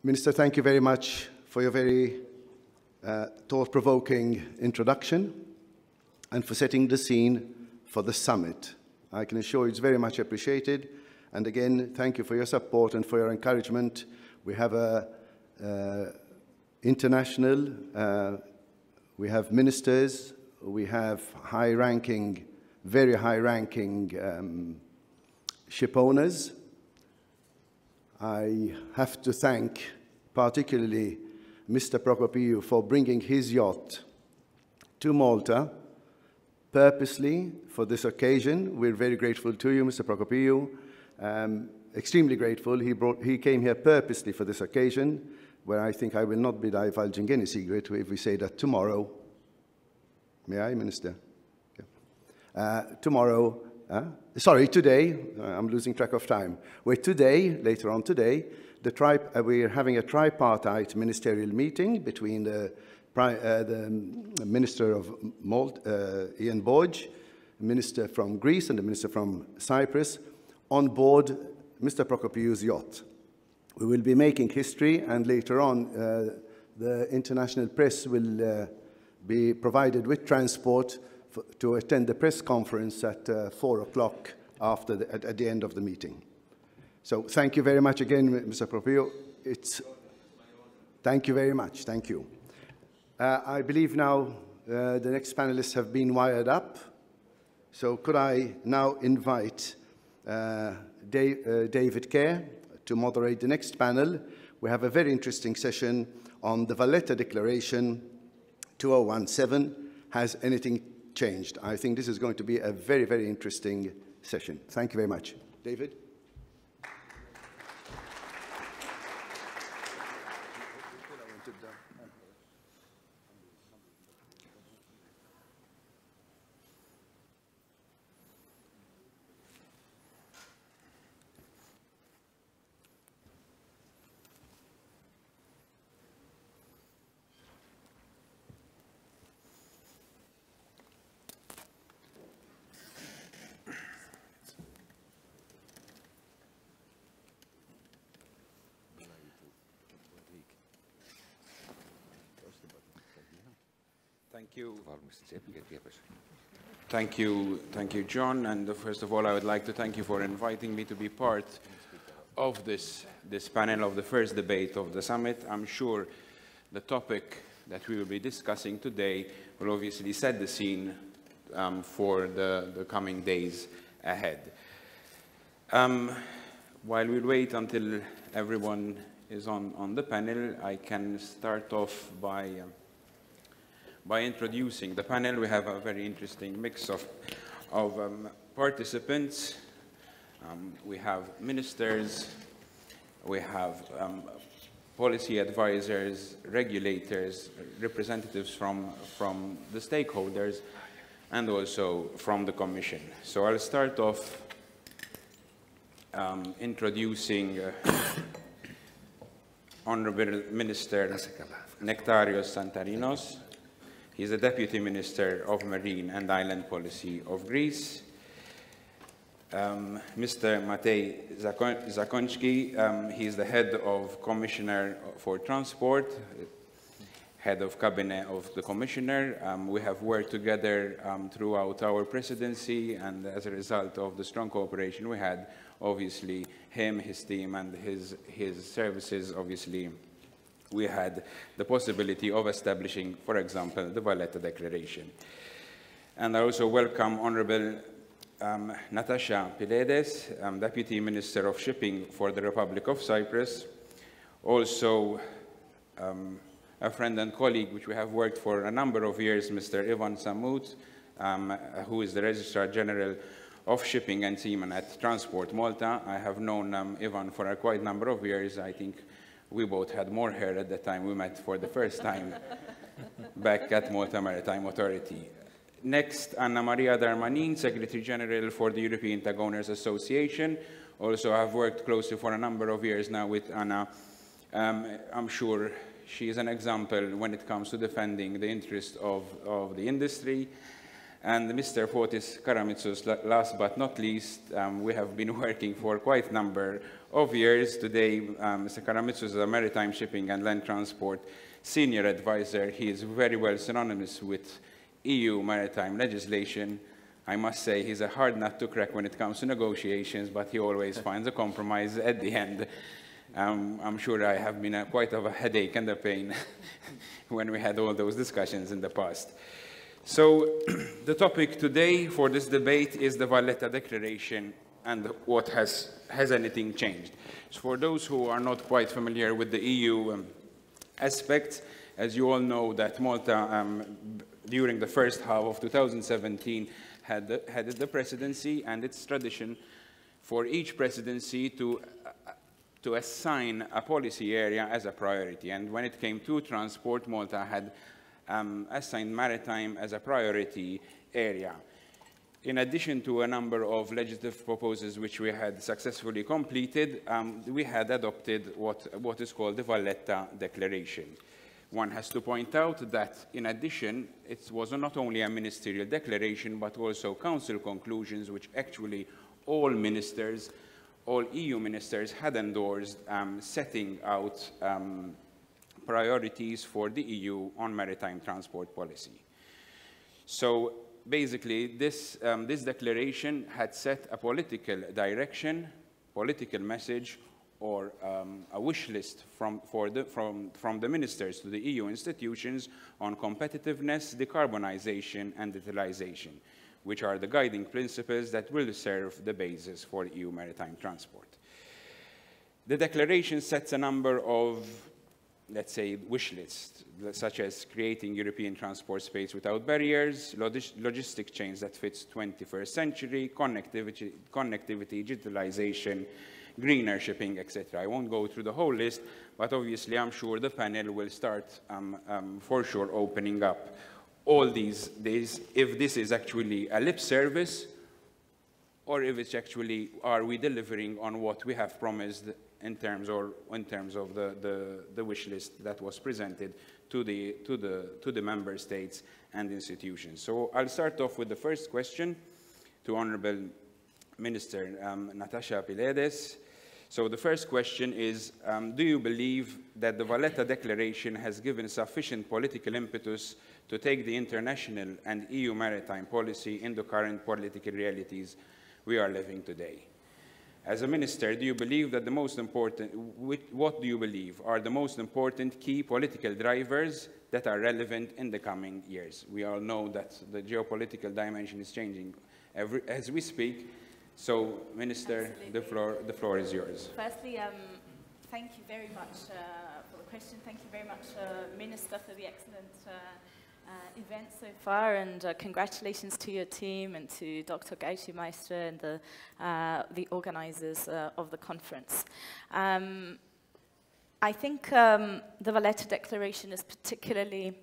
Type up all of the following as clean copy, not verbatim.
Minister, thank you very much for your very thought-provoking introduction and for setting the scene for the summit. I can assure you it's very much appreciated. And again, thank you for your support and for your encouragement. We have international, we have ministers, we have high-ranking, very high-ranking ship owners. I have to thank particularly Mr. Prokopiou for bringing his yacht to Malta purposely for this occasion. We're very grateful to you, Mr. Prokopiou. Extremely grateful. He came here purposely for this occasion, where I think I will not be divulging any secret if we say that tomorrow, may I, Minister? Yeah. Today, I'm losing track of time. Later on today, we're having a tripartite ministerial meeting between the Minister of Malta, Ian Borg, the Minister from Greece and the Minister from Cyprus, on board Mr. Prokopiou's yacht. We will be making history, and later on, the international press will be provided with transport to attend the press conference at 4 o'clock at the end of the meeting. So thank you very much again, Mr. Prokopiou. Thank you very much. Thank you. I believe now the next panelists have been wired up. So could I now invite David Kerr to moderate the next panel. We have a very interesting session on the Valletta Declaration 2017. Has anything changed? I think this is going to be a very, very interesting session. Thank you very much. David? Thank you, John. And first of all, I would like to thank you for inviting me to be part of this panel of the first debate of the summit. I'm sure the topic that we will be discussing today will obviously set the scene for the coming days ahead. While we wait until everyone is on the panel, I can start off by introducing the panel. We have a very interesting mix of participants. We have ministers, we have policy advisors, regulators, representatives from the stakeholders, and also from the Commission. So I'll start off introducing Honourable Minister Nektarios Santorinios. He's the Deputy Minister of Marine and Island Policy of Greece. Mr. Matej Zakonjšek, he's the Head of Commissioner for Transport, Head of Cabinet of the Commissioner. We have worked together throughout our presidency, and as a result of the strong cooperation we had, obviously, him, his team, and his services, obviously, we had the possibility of establishing, for example, the Valletta Declaration. And I also welcome Honourable Natasa Pilides, Deputy Minister of Shipping for the Republic of Cyprus. Also, a friend and colleague which we have worked for a number of years, Mr. Sammut, who is the Registrar General of Shipping and Seamen at Transport Malta. I have known Ivan for a quite number of years. I think we both had more hair at the time we met for the first time back at Malta Maritime Authority. Next, Anna Maria Darmanin, Secretary General for the European Tug Owners Association. Also, I've worked closely for a number of years now with Anna. I'm sure she is an example when it comes to defending the interests of the industry. And Mr. Fotis Karamitsos, last but not least, we have been working for quite a number of years. Today, Mr. Karamitsos is a maritime shipping and land transport senior advisor. He is very well synonymous with EU maritime legislation. I must say he's a hard nut to crack when it comes to negotiations, but he always finds a compromise at the end. I'm sure I have been quite of a headache and a pain when we had all those discussions in the past. So the topic today for this debate is the Valletta Declaration and what has anything changed. So for those who are not quite familiar with the EU aspects, as you all know that Malta, during the first half of 2017, had the presidency, and it's tradition for each presidency to assign a policy area as a priority. And when it came to transport, Malta had assigned maritime as a priority area. In addition to a number of legislative proposals which we had successfully completed, we had adopted what is called the Valletta Declaration. One has to point out that, in addition, it was not only a ministerial declaration, but also council conclusions, which actually all ministers, all EU ministers had endorsed, setting out priorities for the EU on maritime transport policy. So basically, this declaration had set a political direction, political message, or a wish list from the ministers to the EU institutions on competitiveness, decarbonization, and digitalization, which are the guiding principles that will serve the basis for EU maritime transport. The declaration sets a number of, let's say, wish lists, such as creating European transport space without barriers, logistic chains that fits 21st century, connectivity, digitalization, greener shipping, etc. I won't go through the whole list, but obviously I'm sure the panel will start for sure opening up all these days, if this is actually a lip service, or if it's actually, are we delivering on what we have promised in terms of the wish list that was presented to the member states and institutions. So I'll start off with the first question to Honourable Minister Natasa Pilides. So the first question is, do you believe that the Valletta Declaration has given sufficient political impetus to take the international and EU maritime policy into current political realities we are living today? As a minister, do you believe that the most important, what do you believe are the most important key political drivers that are relevant in the coming years? We all know that the geopolitical dimension is changing as we speak. So, Minister, the floor is yours. Firstly, thank you very much for the question. Thank you very much, Minister, for the excellent event so far, and congratulations to your team and to Dr. Gauci-Meister and the organizers of the conference. I think the Valletta Declaration is particularly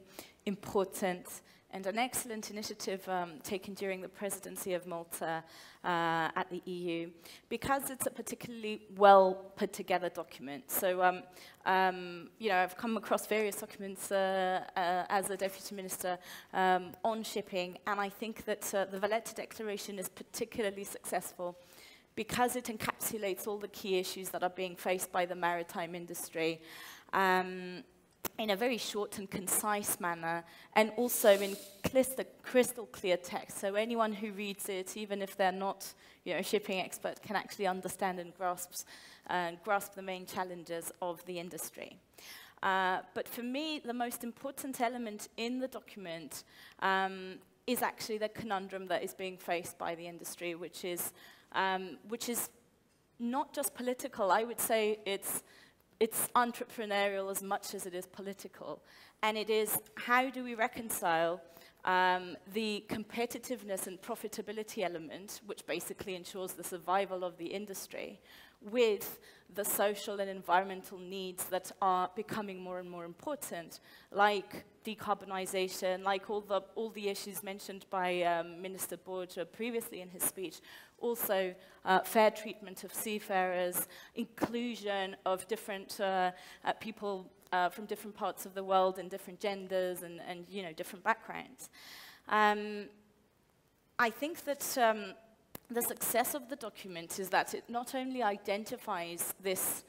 important and an excellent initiative taken during the presidency of Malta at the EU, because it's a particularly well put together document. So, you know, I've come across various documents as a Deputy Minister on shipping, and I think that the Valletta Declaration is particularly successful because it encapsulates all the key issues that are being faced by the maritime industry in a very short and concise manner, and also in crystal clear text. So anyone who reads it, even if they're not, you know, a shipping expert, can actually understand and grasp the main challenges of the industry. But for me, the most important element in the document is actually the conundrum that is being faced by the industry, which is not just political. I would say it's entrepreneurial as much as it is political. And it is, how do we reconcile the competitiveness and profitability element, which basically ensures the survival of the industry, with the social and environmental needs that are becoming more and more important, like decarbonization, like all the issues mentioned by Minister Borja previously in his speech, also fair treatment of seafarers, inclusion of different people from different parts of the world and different genders and you know, different backgrounds. I think that the success of the document is that it not only identifies this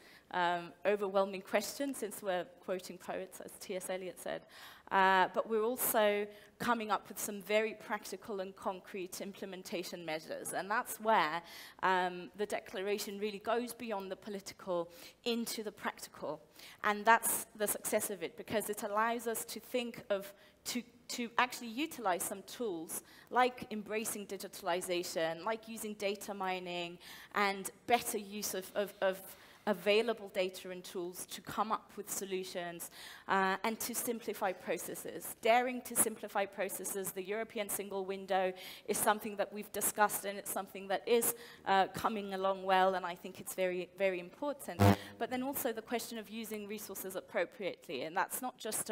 overwhelming question, since we're quoting poets, as T.S. Eliot said, but we're also coming up with some very practical and concrete implementation measures. And that's where the declaration really goes beyond the political into the practical. And that's the success of it, because it allows us to think of, to actually utilize some tools like embracing digitalization, like using data mining and better use of available data and tools to come up with solutions and to simplify processes. Daring to simplify processes, the European single window is something that we've discussed, and it's something that is coming along well, and I think it's very, very important. But then also the question of using resources appropriately, and that's not just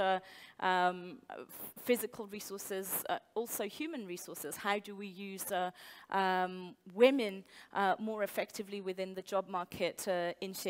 physical resources, also human resources. How do we use women more effectively within the job market in shipping?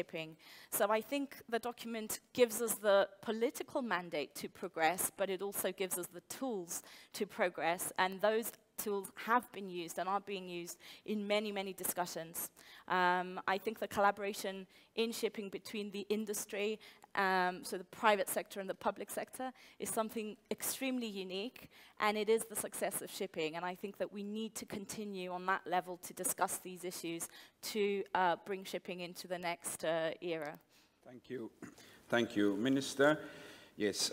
So I think the document gives us the political mandate to progress, but it also gives us the tools to progress, and those tools have been used and are being used in many, many discussions. I think the collaboration in shipping between the industry, so the private sector and the public sector, is something extremely unique, and it is the success of shipping. And I think that we need to continue on that level to discuss these issues to bring shipping into the next era. Thank you. Thank you, Minister. Yes,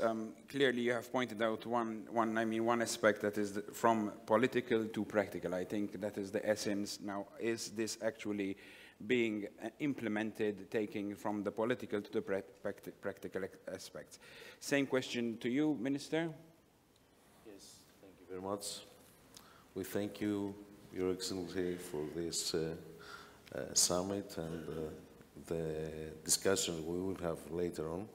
clearly you have pointed out one aspect that is from political to practical. I think that is the essence. Now, is this actually being implemented, taking from the political to the practical aspects? Same question to you, Minister. Yes, thank you very much. We thank you, Your Excellency, for this summit and the discussion we will have later on.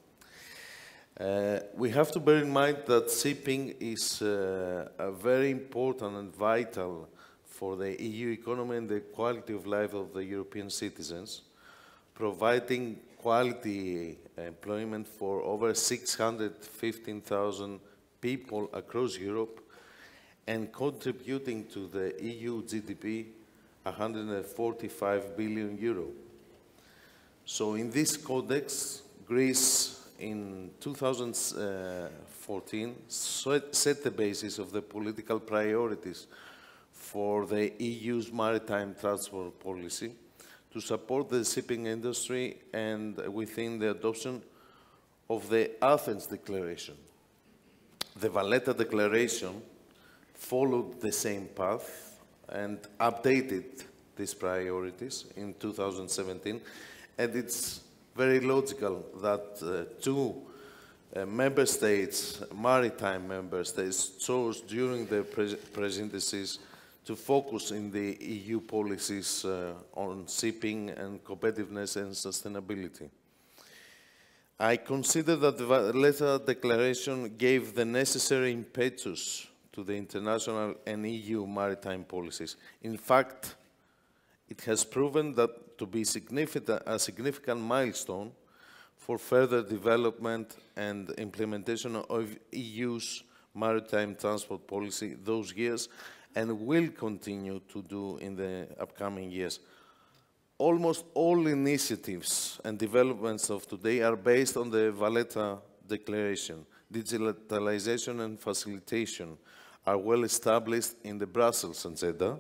We have to bear in mind that shipping is a very important and vital for the EU economy and the quality of life of the European citizens, providing quality employment for over 615,000 people across Europe and contributing to the EU GDP 145 billion euro. So in this context, Greece in 2014 set the basis of the political priorities for the EU's maritime transport policy to support the shipping industry, and within the adoption of the Athens Declaration. The Valletta Declaration followed the same path and updated these priorities in 2017, and it's very logical that two member states, maritime member states, chose during the presidencies to focus in the EU policies on shipping and competitiveness and sustainability. I consider that the Valletta Declaration gave the necessary impetus to the international and EU maritime policies. In fact, it has proven that to be a significant milestone for further development and implementation of EU's maritime transport policy those years, and will continue to do in the upcoming years. Almost all initiatives and developments of today are based on the Valletta Declaration. Digitalization and facilitation are well established in the Brussels agenda,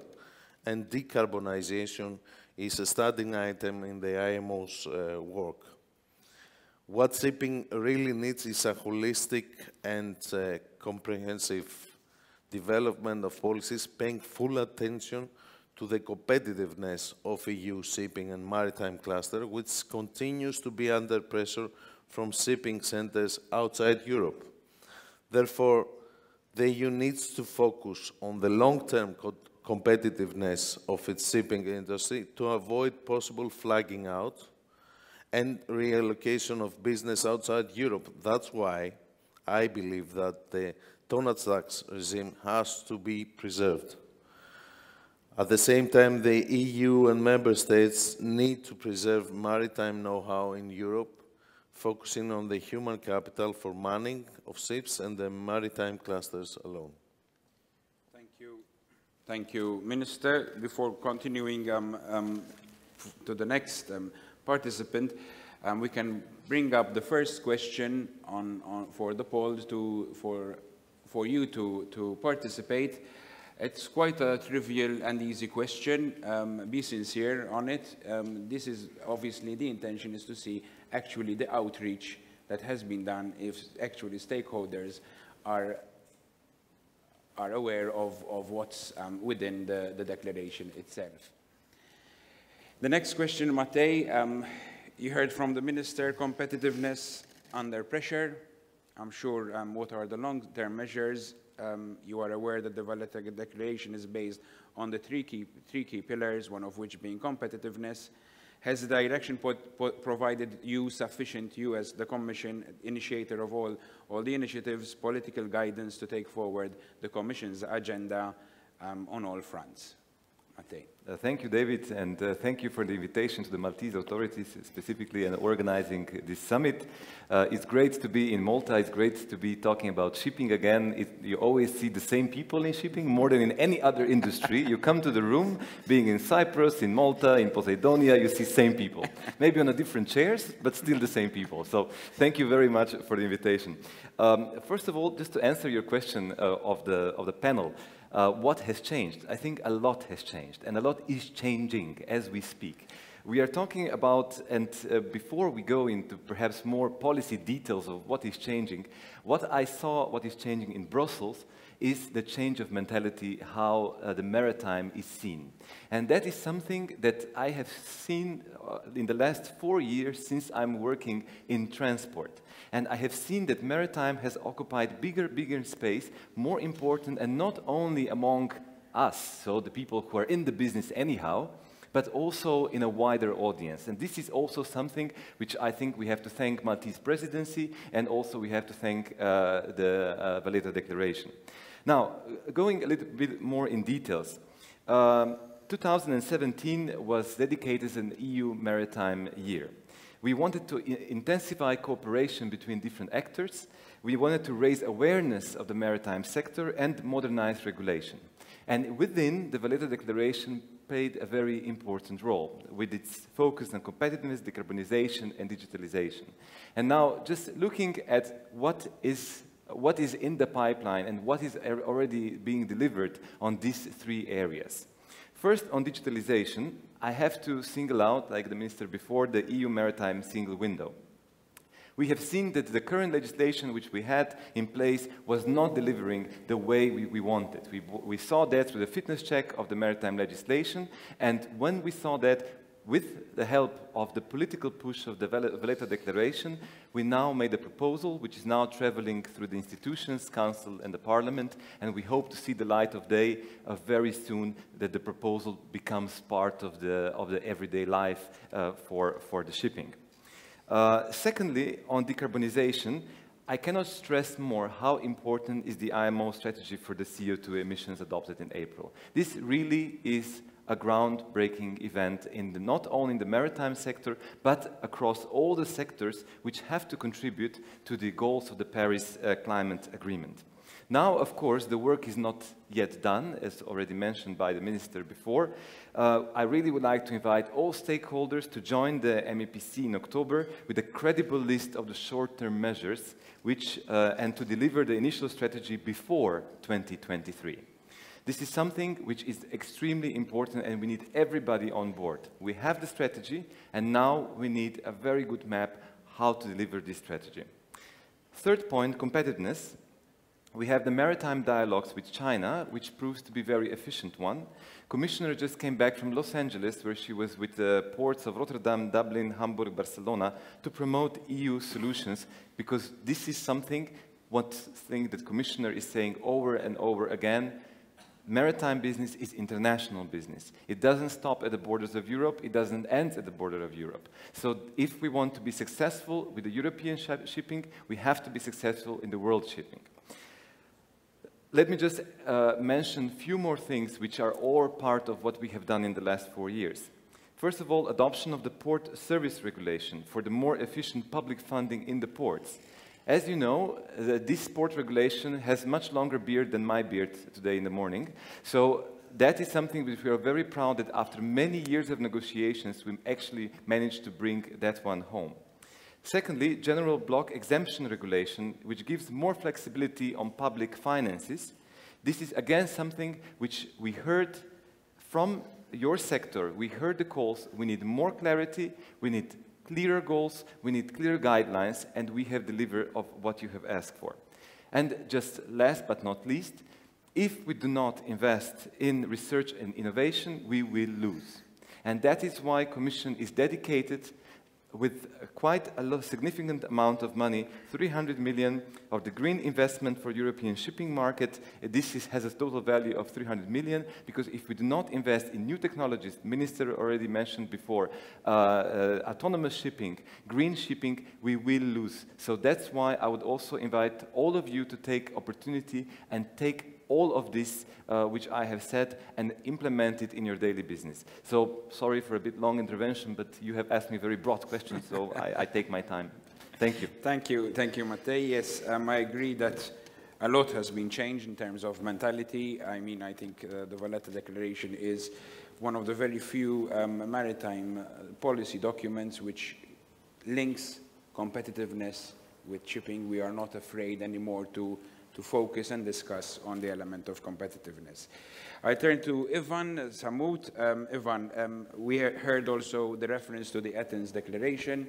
and decarbonization is a starting item in the IMO's work. What shipping really needs is a holistic and comprehensive development of policies paying full attention to the competitiveness of EU shipping and maritime cluster, which continues to be under pressure from shipping centers outside Europe. Therefore, the EU needs to focus on the long-term competitiveness of its shipping industry to avoid possible flagging out and reallocation of business outside Europe. That's why I believe that the tonnage tax regime has to be preserved. At the same time, the EU and member states need to preserve maritime know-how in Europe, focusing on the human capital for manning of ships and the maritime clusters alone. Thank you. Thank you, Minister. Before continuing to the next participant, we can bring up the first question for the poll for you to participate. It's quite a trivial and easy question. Be sincere on it. This is obviously the intention is to see actually the outreach that has been done, if actually stakeholders are aware of what's within the declaration itself. The next question, Matej, you heard from the Minister, competitiveness under pressure. I'm sure what are the long-term measures? You are aware that the Valletta Declaration is based on the three key pillars, one of which being competitiveness. Has the direction provided you sufficient, you as the Commission, initiator of all the initiatives, political guidance to take forward the Commission's agenda on all fronts? Matej. Thank you, David, and thank you for the invitation to the Maltese authorities, specifically, and organizing this summit. It's great to be in Malta. It's great to be talking about shipping again. You always see the same people in shipping more than in any other industry. You come to the room, being in Cyprus, in Malta, in Poseidonia, you see same people. Maybe on a different chairs, but still the same people. So thank you very much for the invitation. First of all, just to answer your question of the panel, what has changed? I think a lot has changed, and a lot is changing as we speak. We are talking about, and before we go into perhaps more policy details of what is changing, what I saw what is changing in Brussels is the change of mentality, how the maritime is seen. And that is something that I have seen in the last 4 years since I'm working in transport. And I have seen that maritime has occupied bigger space, more important, and not only among us, so the people who are in the business anyhow, but also in a wider audience. And this is also something which I think we have to thank Maltese presidency, and also we have to thank the Valletta Declaration. Now, going a little bit more in details, 2017 was dedicated as an EU Maritime Year. We wanted to intensify cooperation between different actors. We wanted to raise awareness of the maritime sector and modernize regulation. And within, the Valletta Declaration played a very important role with its focus on competitiveness, decarbonization, and digitalization. And now, just looking at what is in the pipeline and what is already being delivered on these three areas. First, on digitalization, I have to single out, like the Minister before, the EU Maritime Single Window. We have seen that the current legislation which we had in place was not delivering the way we wanted. We saw that through the fitness check of the maritime legislation, and when we saw that, with the help of the political push of the Valletta Declaration, we now made a proposal which is now traveling through the institutions, Council and the Parliament, and we hope to see the light of day very soon, that the proposal becomes part of the everyday life for the shipping. Secondly, on decarbonization, I cannot stress more how important is the IMO strategy for the CO2 emissions adopted in April. This really is a groundbreaking event not only in the maritime sector, but across all the sectors which have to contribute to the goals of the Paris Climate Agreement. Now, of course, the work is not yet done, as already mentioned by the Minister before. I really would like to invite all stakeholders to join the MEPC in October with a credible list of the short-term measures and to deliver the initial strategy before 2023. This is something which is extremely important, and we need everybody on board. We have the strategy, and now we need a very good map how to deliver this strategy. Third point, competitiveness. We have the maritime dialogues with China, which proves to be a very efficient one. Commissioner just came back from Los Angeles, where she was with the ports of Rotterdam, Dublin, Hamburg, Barcelona, to promote EU solutions, because this is one thing that Commissioner is saying over and over again. Maritime business is international business. It doesn't stop at the borders of Europe. It doesn't end at the border of Europe. So if we want to be successful with the European shipping, we have to be successful in the world shipping. Let me just mention a few more things which are all part of what we have done in the last 4 years. First of all, adoption of the port service regulation for the more efficient public funding in the ports. As you know, this port regulation has much longer beard than my beard today in the morning. So that is something which we are very proud that after many years of negotiations, we actually managed to bring that one home. Secondly, general block exemption regulation, which gives more flexibility on public finances. This is again something which we heard from your sector. We heard the calls. We need more clarity. We need clearer goals. We need clear guidelines, and we have delivered of what you have asked for. And just last but not least, if we do not invest in research and innovation, we will lose. And that is why the Commission is dedicated with quite a significant amount of money, 300 million of the green investment for European shipping market. This has a total value of 300 million, because if we do not invest in new technologies, the Minister already mentioned before, autonomous shipping, green shipping, we will lose. So that's why I would also invite all of you to take opportunity and take all of this, which I have said, and implement it in your daily business. So, sorry for a bit long intervention, but you have asked me very broad questions, so I take my time. Thank you. Thank you, Matej. Yes, I agree that a lot has been changed in terms of mentality. I mean, I think the Valletta Declaration is one of the very few maritime policy documents which links competitiveness with shipping. We are not afraid anymore to focus and discuss on the element of competitiveness. I turn to Ivan Sammut. Ivan, we heard also the reference to the Athens Declaration.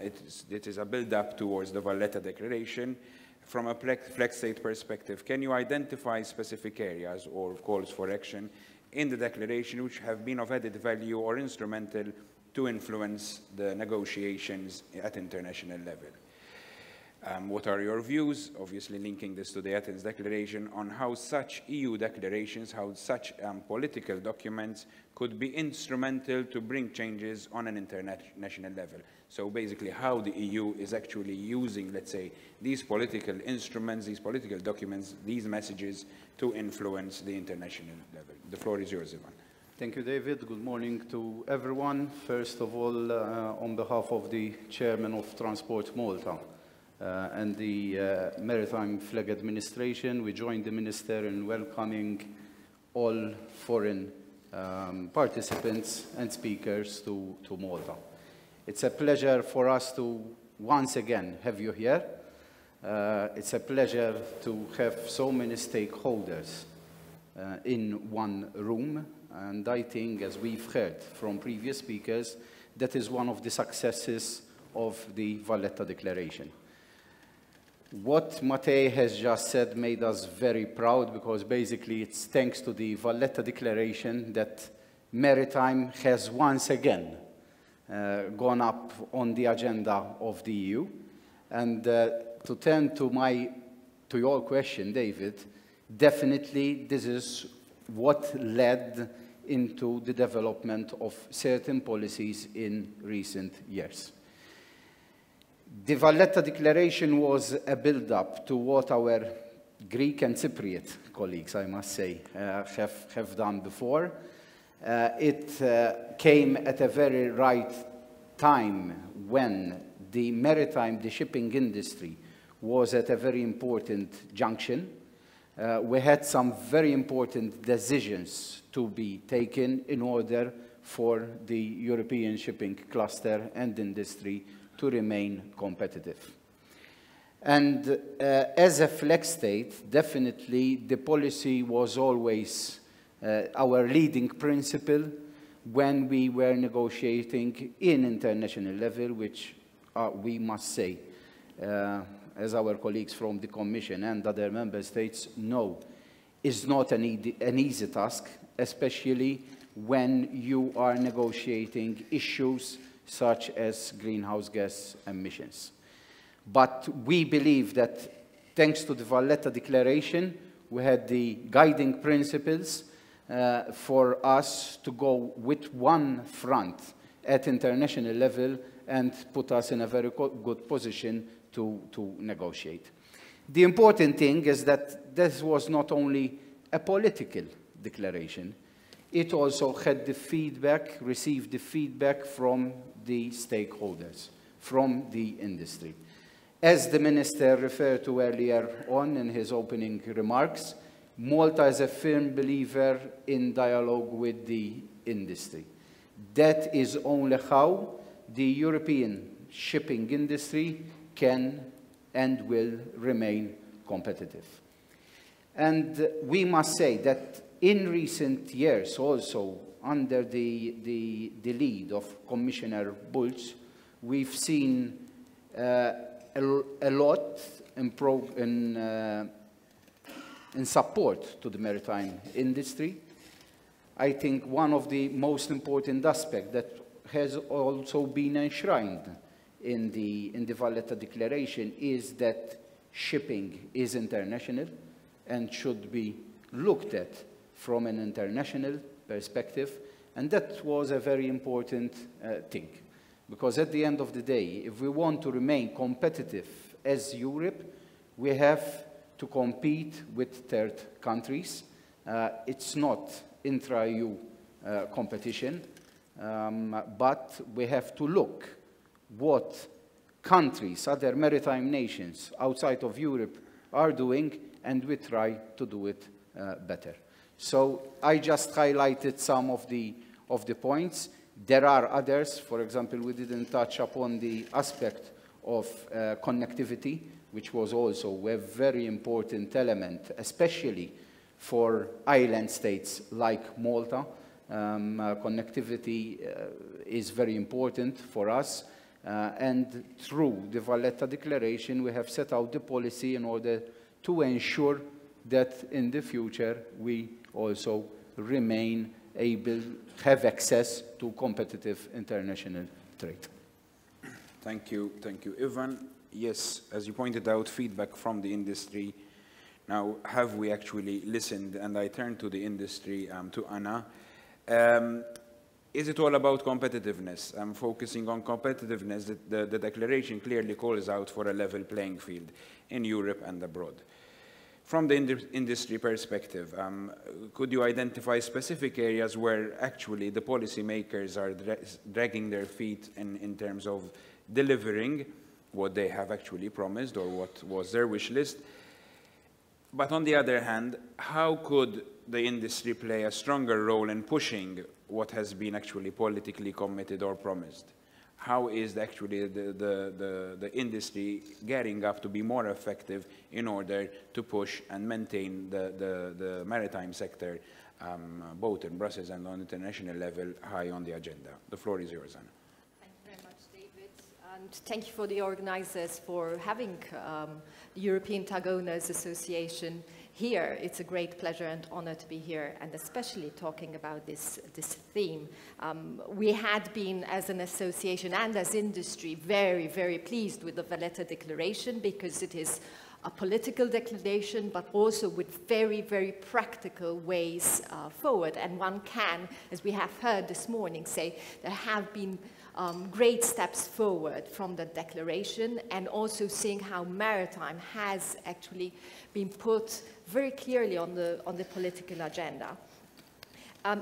It is a build-up towards the Valletta Declaration. From a flex state perspective, can you identify specific areas or calls for action in the declaration which have been of added value or instrumental to influence the negotiations at international level? What are your views, obviously linking this to the Athens Declaration, on how such EU declarations, how such political documents could be instrumental to bring changes on an international level? So basically how the EU is actually using, let's say, these political instruments, these political documents, these messages to influence the international level. The floor is yours, Ivan. Thank you, David. Good morning to everyone. First of all, on behalf of the Chairman of Transport Malta, and the Maritime Flag Administration, we join the Minister in welcoming all foreign participants and speakers to Malta. It's a pleasure for us to once again have you here. It's a pleasure to have so many stakeholders in one room, and I think, as we've heard from previous speakers, that is one of the successes of the Valletta Declaration. What Matej has just said made us very proud, because basically it's thanks to the Valletta Declaration that maritime has once again gone up on the agenda of the EU. And to turn to your question, David, definitely this is what led into the development of certain policies in recent years. The Valletta Declaration was a build-up to what our Greek and Cypriot colleagues, I must say, have done before. It came at a very right time when the shipping industry was at a very important junction. We had some very important decisions to be taken in order for the European shipping cluster and industry to remain competitive. And as a flex state, definitely the policy was always our leading principle when we were negotiating in international level, which we must say, as our colleagues from the Commission and other member states know, is not an easy task, especially when you are negotiating issues such as greenhouse gas emissions. But we believe that thanks to the Valletta Declaration, we had the guiding principles for us to go with one front at international level and put us in a very good position to negotiate. The important thing is that this was not only a political declaration, it also had the feedback, received the feedback from the stakeholders, from the industry. As the Minister referred to earlier on in his opening remarks, Malta is a firm believer in dialogue with the industry. That is only how the European shipping industry can and will remain competitive. And we must say that in recent years also, under the lead of Commissioner Bulc, we've seen a lot in support to the maritime industry. I think one of the most important aspects that has also been enshrined in the Valletta Declaration is that shipping is international and should be looked at from an international perspective, and that was a very important thing. Because at the end of the day, if we want to remain competitive as Europe, we have to compete with third countries. It's not intra-EU competition, but we have to look what countries, other maritime nations outside of Europe are doing, and we try to do it better. So I just highlighted some of the points. There are others. For example, we didn't touch upon the aspect of connectivity, which was also a very important element, especially for island states like Malta. Connectivity is very important for us. And through the Valletta Declaration, we have set out the policy in order to ensure that in the future we also remain able to have access to competitive international trade. Thank you, Ivan. Yes, as you pointed out, feedback from the industry. Now, have we actually listened? And I turn to the industry, to Anna. Is it all about competitiveness? I'm focusing on competitiveness. The declaration clearly calls out for a level playing field in Europe and abroad. From the industry perspective, could you identify specific areas where actually the policymakers are dragging their feet in terms of delivering what they have actually promised or what was their wish list? But on the other hand, how could the industry play a stronger role in pushing what has been actually politically committed or promised? How is actually the industry getting up to be more effective in order to push and maintain the maritime sector, both in Brussels and on international level, high on the agenda? The floor is yours, Anna. Thank you very much, David. And thank you for the organizers for having the European Tug Owners Association here. It's a great pleasure and honor to be here, and especially talking about this theme. We had been, as an association and as industry, very, very pleased with the Valletta Declaration, because it is a political declaration, but also with very, very practical ways forward. And one can, as we have heard this morning, say there have been great steps forward from the declaration, and also seeing how maritime has actually been put very clearly on the political agenda.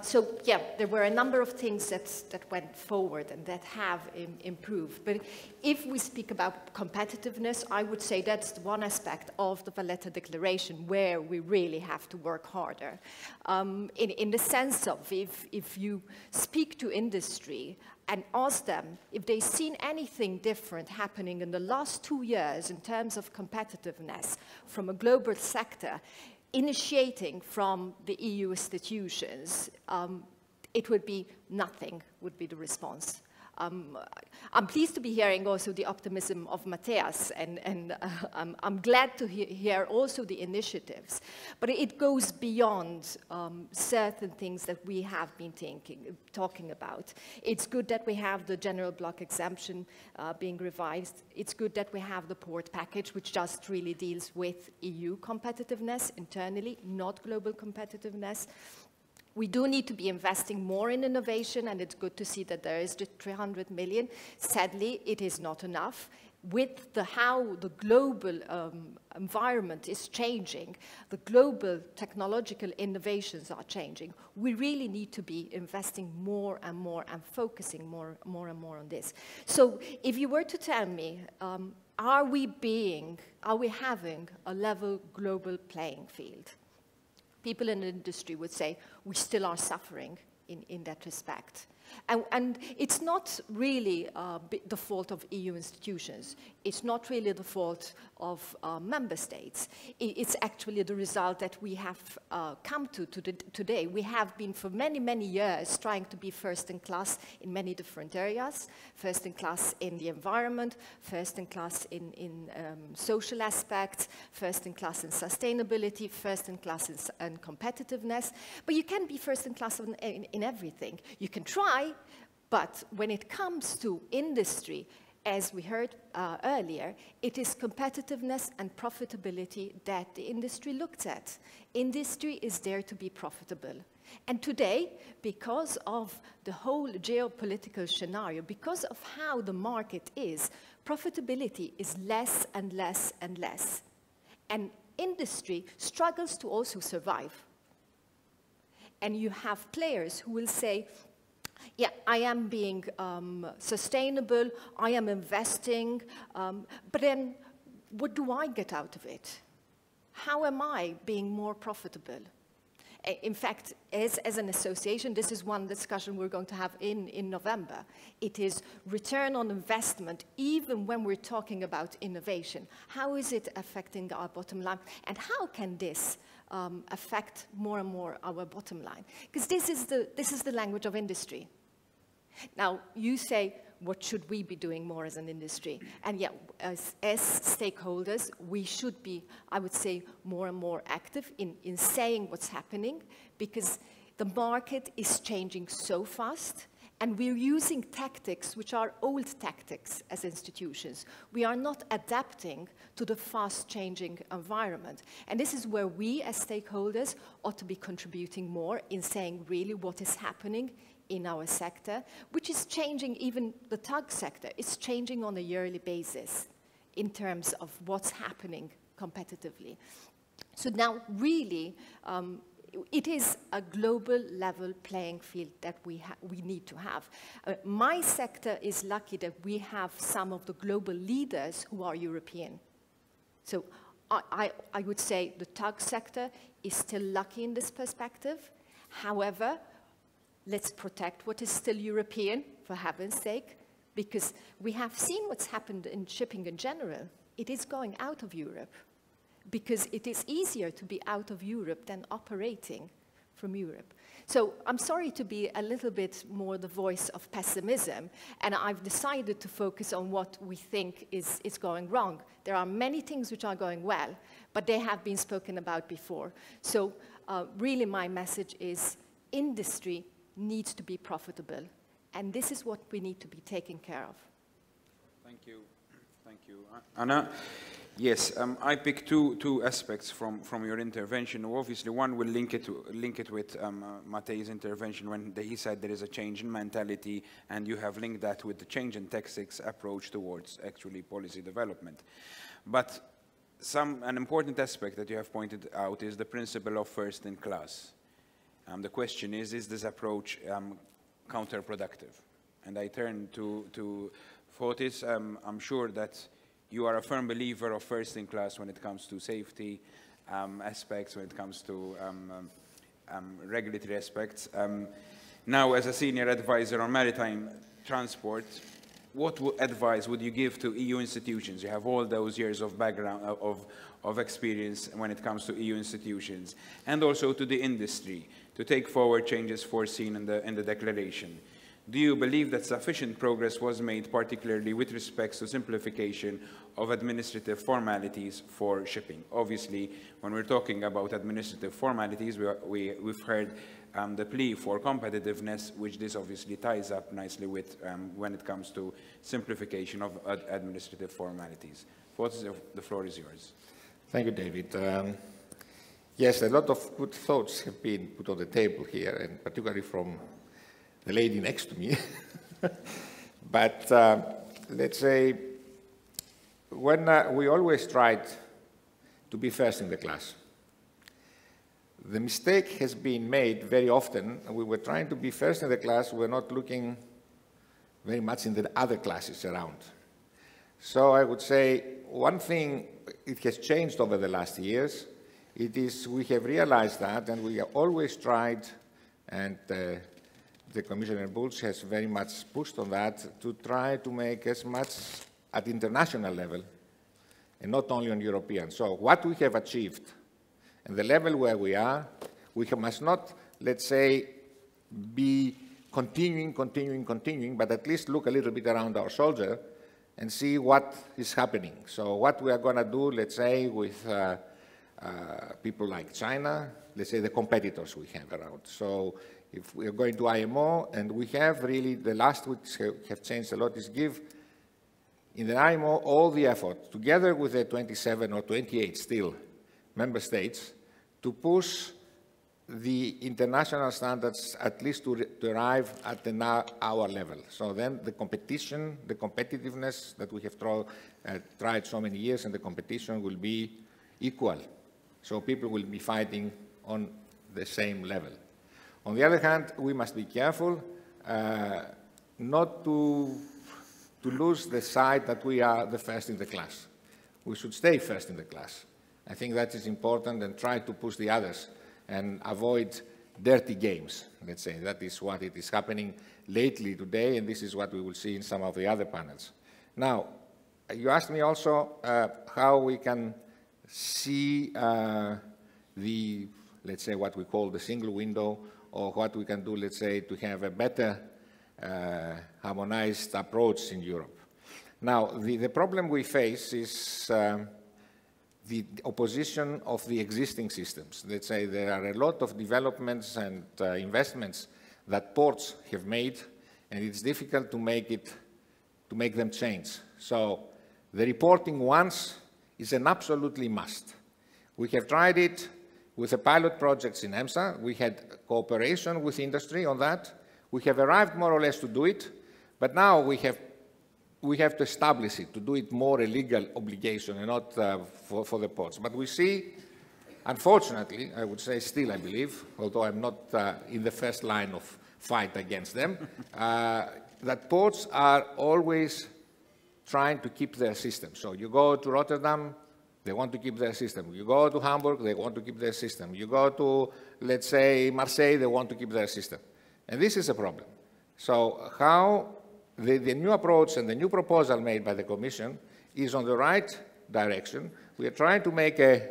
So yeah, there were a number of things that went forward and that have improved. But if we speak about competitiveness, I would say that's one aspect of the Valletta Declaration where we really have to work harder. In the sense of if you speak to industry and ask them if they've seen anything different happening in the last 2 years in terms of competitiveness from a global sector, initiating from the EU institutions, it would be nothing, would be the response. I'm pleased to be hearing also the optimism of Matej, and I'm glad to hear also the initiatives. But it goes beyond certain things that we have been talking about. It's good that we have the general block exemption being revised. It's good that we have the port package, which just really deals with EU competitiveness internally, not global competitiveness. We do need to be investing more in innovation, and it's good to see that there is the 300 million. Sadly, it is not enough. With how the global environment is changing, the global technological innovations are changing, we really need to be investing more and more and focusing more and more on this. So if you were to tell me, are we having a level global playing field? people in the industry would say we still are suffering in that respect. And it's not really the fault of EU institutions. It's not really the fault of member states. It's actually the result that we have come to today. We have been for many, many years trying to be first in class in many different areas, first in class in the environment, first in class in social aspects, first in class in sustainability, first in class in competitiveness. But you can't be first in class in everything. You can try, but when it comes to industry, as we heard earlier, it is competitiveness and profitability that the industry looks at. Industry is there to be profitable. And today, because of the whole geopolitical scenario, because of how the market is, profitability is less and less and less. And industry struggles to also survive. And you have players who will say, yeah, I am being sustainable, I am investing, but then what do I get out of it? How am I being more profitable? In fact, as an association, this is one discussion we're going to have in November. It is return on investment, even when we're talking about innovation. How is it affecting our bottom line? And how can this affect more and more our bottom line? Because this is the language of industry. Now, you say, what should we be doing more as an industry? And yeah, as stakeholders, we should be, I would say, more and more active in saying what's happening, because the market is changing so fast, and we're using tactics which are old tactics as institutions. We are not adapting to the fast-changing environment. And this is where we, as stakeholders, ought to be contributing more in saying really what is happening in our sector, which is changing. Even the tug sector is changing on a yearly basis in terms of what's happening competitively. So now really, it is a global level playing field that we need to have. My sector is lucky that we have some of the global leaders who are European. So I would say the tug sector is still lucky in this perspective. However, let's protect what is still European, for heaven's sake, because we have seen what's happened in shipping in general. It is going out of Europe, because it is easier to be out of Europe than operating from Europe. So I'm sorry to be a little bit more the voice of pessimism, and I've decided to focus on what we think is going wrong. There are many things which are going well, but they have been spoken about before. So really my message is industry needs to be profitable, and this is what we need to be taking care of. Thank you. Thank you. Anna? Yes, I picked two aspects from your intervention. Obviously, one will link it with Matej's intervention when he said there is a change in mentality, and you have linked that with the change in tactics approach towards actually policy development. But an important aspect that you have pointed out is the principle of first in class. The question is this approach counterproductive? And I turn to Fotis. I'm sure that you are a firm believer of first in class when it comes to safety aspects, when it comes to regulatory aspects. Now, as a senior advisor on maritime transport, what advice would you give to EU institutions? You have all those years of background, of experience when it comes to EU institutions, and also to the industry, to take forward changes foreseen in the declaration. Do you believe that sufficient progress was made, particularly with respect to simplification of administrative formalities for shipping? Obviously, when we're talking about administrative formalities, we've heard the plea for competitiveness, which this obviously ties up nicely with when it comes to simplification of administrative formalities. The floor is yours. Thank you, David. Yes, a lot of good thoughts have been put on the table here, and particularly from the lady next to me. But let's say, when we always tried to be first in the class, the mistake has been made very often. We were trying to be first in the class, we were not looking very much in the other classes around. So I would say one thing, it has changed over the last years. we have realized that, and we have always tried, and the Commissioner Bulc has very much pushed on that, to try to make as much at international level, and not only on European. So what we have achieved, and the level where we are, we must not, let's say, be continuing, but at least look a little bit around our shoulder and see what is happening. So what we are going to do, let's say, with people like China, let's say the competitors we have around. So if we are going to IMO, and we have really, the last weeks have changed a lot, is give in the IMO all the effort, together with the 27 or 28 still member states, to push the international standards at least to arrive at our level. So then the competition, the competitiveness that we have tried so many years, and the competition will be equal. So people will be fighting on the same level. On the other hand, we must be careful not to lose the sight that we are the first in the class. We should stay first in the class. I think that is important, and try to push the others and avoid dirty games, let's say. That is what it is happening lately today, and this is what we will see in some of the other panels. Now, you asked me also how we can see let's say, what we call the single window, or what we can do, let's say, to have a better harmonized approach in Europe. Now, the problem we face is the opposition of the existing systems. Let's say there are a lot of developments and investments that ports have made, and it's difficult to make them change. So the reporting once is an absolutely must. We have tried it with the pilot projects in EMSA. We had cooperation with industry on that. We have arrived more or less to do it, but now we have to establish it, to do it more a legal obligation and not for the ports. But we see, unfortunately, I would say still, I believe, although I'm not in the first line of fight against them, that ports are always trying to keep their system. So you go to Rotterdam, they want to keep their system. You go to Hamburg, they want to keep their system. You go to, let's say, Marseille, they want to keep their system. And this is a problem. So how the new approach and the new proposal made by the Commission is on the right direction. We are trying to make a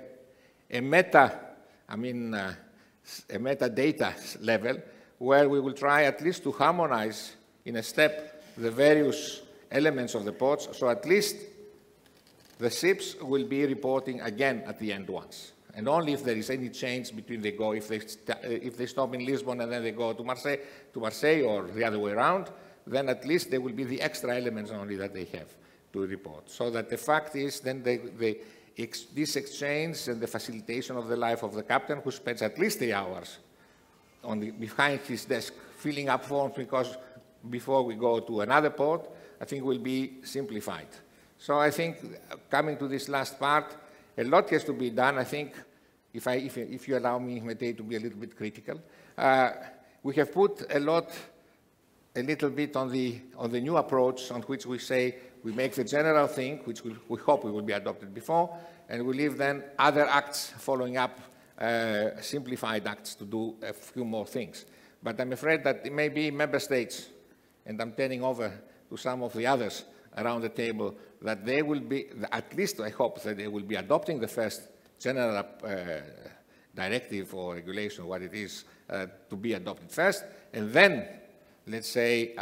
metadata level where we will try at least to harmonize in a step the various elements of the ports, so at least the ships will be reporting again at the end once. And only if there is any change between they go, if they stop in Lisbon and then they go to Marseille or the other way around, then at least there will be the extra elements only that they have to report. So that the fact is then this exchange and the facilitation of the life of the captain, who spends at least 3 hours behind his desk filling up forms because before we go to another port, I think will be simplified. So I think coming to this last part, a lot has to be done. I think, if you allow me, Matej, to be a little bit critical, we have put a little bit on the new approach on which we say we make the general thing, which we hope we will be adopted before, and we leave then other acts following up, simplified acts to do a few more things. But I'm afraid that it may be member states, and I'm turning over to some of the others around the table, that they will be, at least I hope that they will be adopting the first general directive or regulation, what it is, to be adopted first, and then, let's say,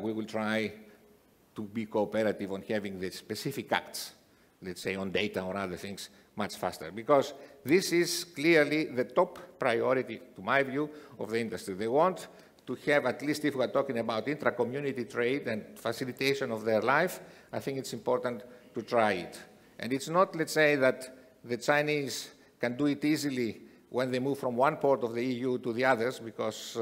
we will try to be cooperative on having the specific acts, let's say on data or other things, much faster. Because this is clearly the top priority, to my view, of the industry. They want to have, at least if we're talking about intra-community trade and facilitation of their life, I think it's important to try it. And it's not, let's say, that the Chinese can do it easily when they move from one port of the EU to the others, because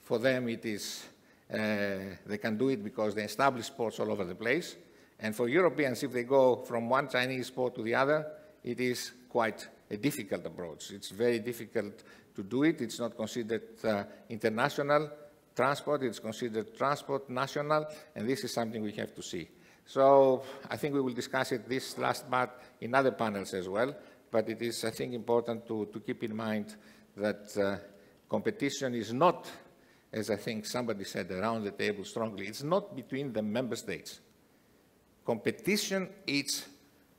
for them it is, they can do it because they establish ports all over the place. And for Europeans, if they go from one Chinese port to the other, it is quite a difficult approach. It's very difficult to do it. It's not considered international transport. It's considered transport national, and this is something we have to see. So I think we will discuss it this last part in other panels as well, but it is, I think, important to keep in mind that competition is not, as I think somebody said around the table strongly, it's not between the member states. Competition is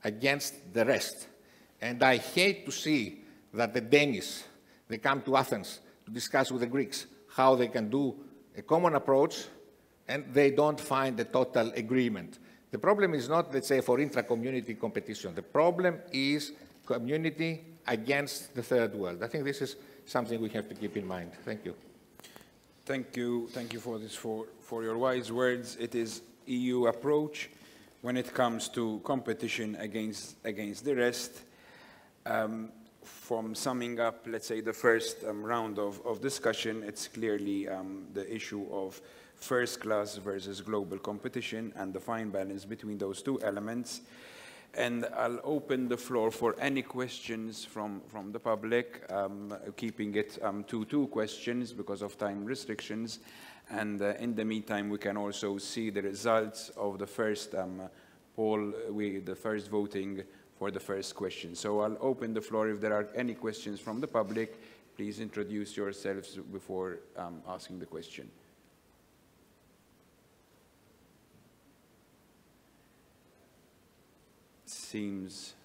against the rest. And I hate to see that the Danish, they come to Athens to discuss with the Greeks how they can do a common approach, and they don't find a total agreement. The problem is not, let's say, for intra-community competition. The problem is community against the third world. I think this is something we have to keep in mind. Thank you. Thank you, Fotis, for your wise words. It is EU approach when it comes to competition against the rest. From summing up, let's say, the first round of discussion, it's clearly the issue of first-class versus global competition and the fine balance between those two elements. And I'll open the floor for any questions from the public, keeping it to 2 questions because of time restrictions. And in the meantime, we can also see the results of the first poll, the first voting for the first question. So I'll open the floor. If there are any questions from the public, please introduce yourselves before asking the question. Seems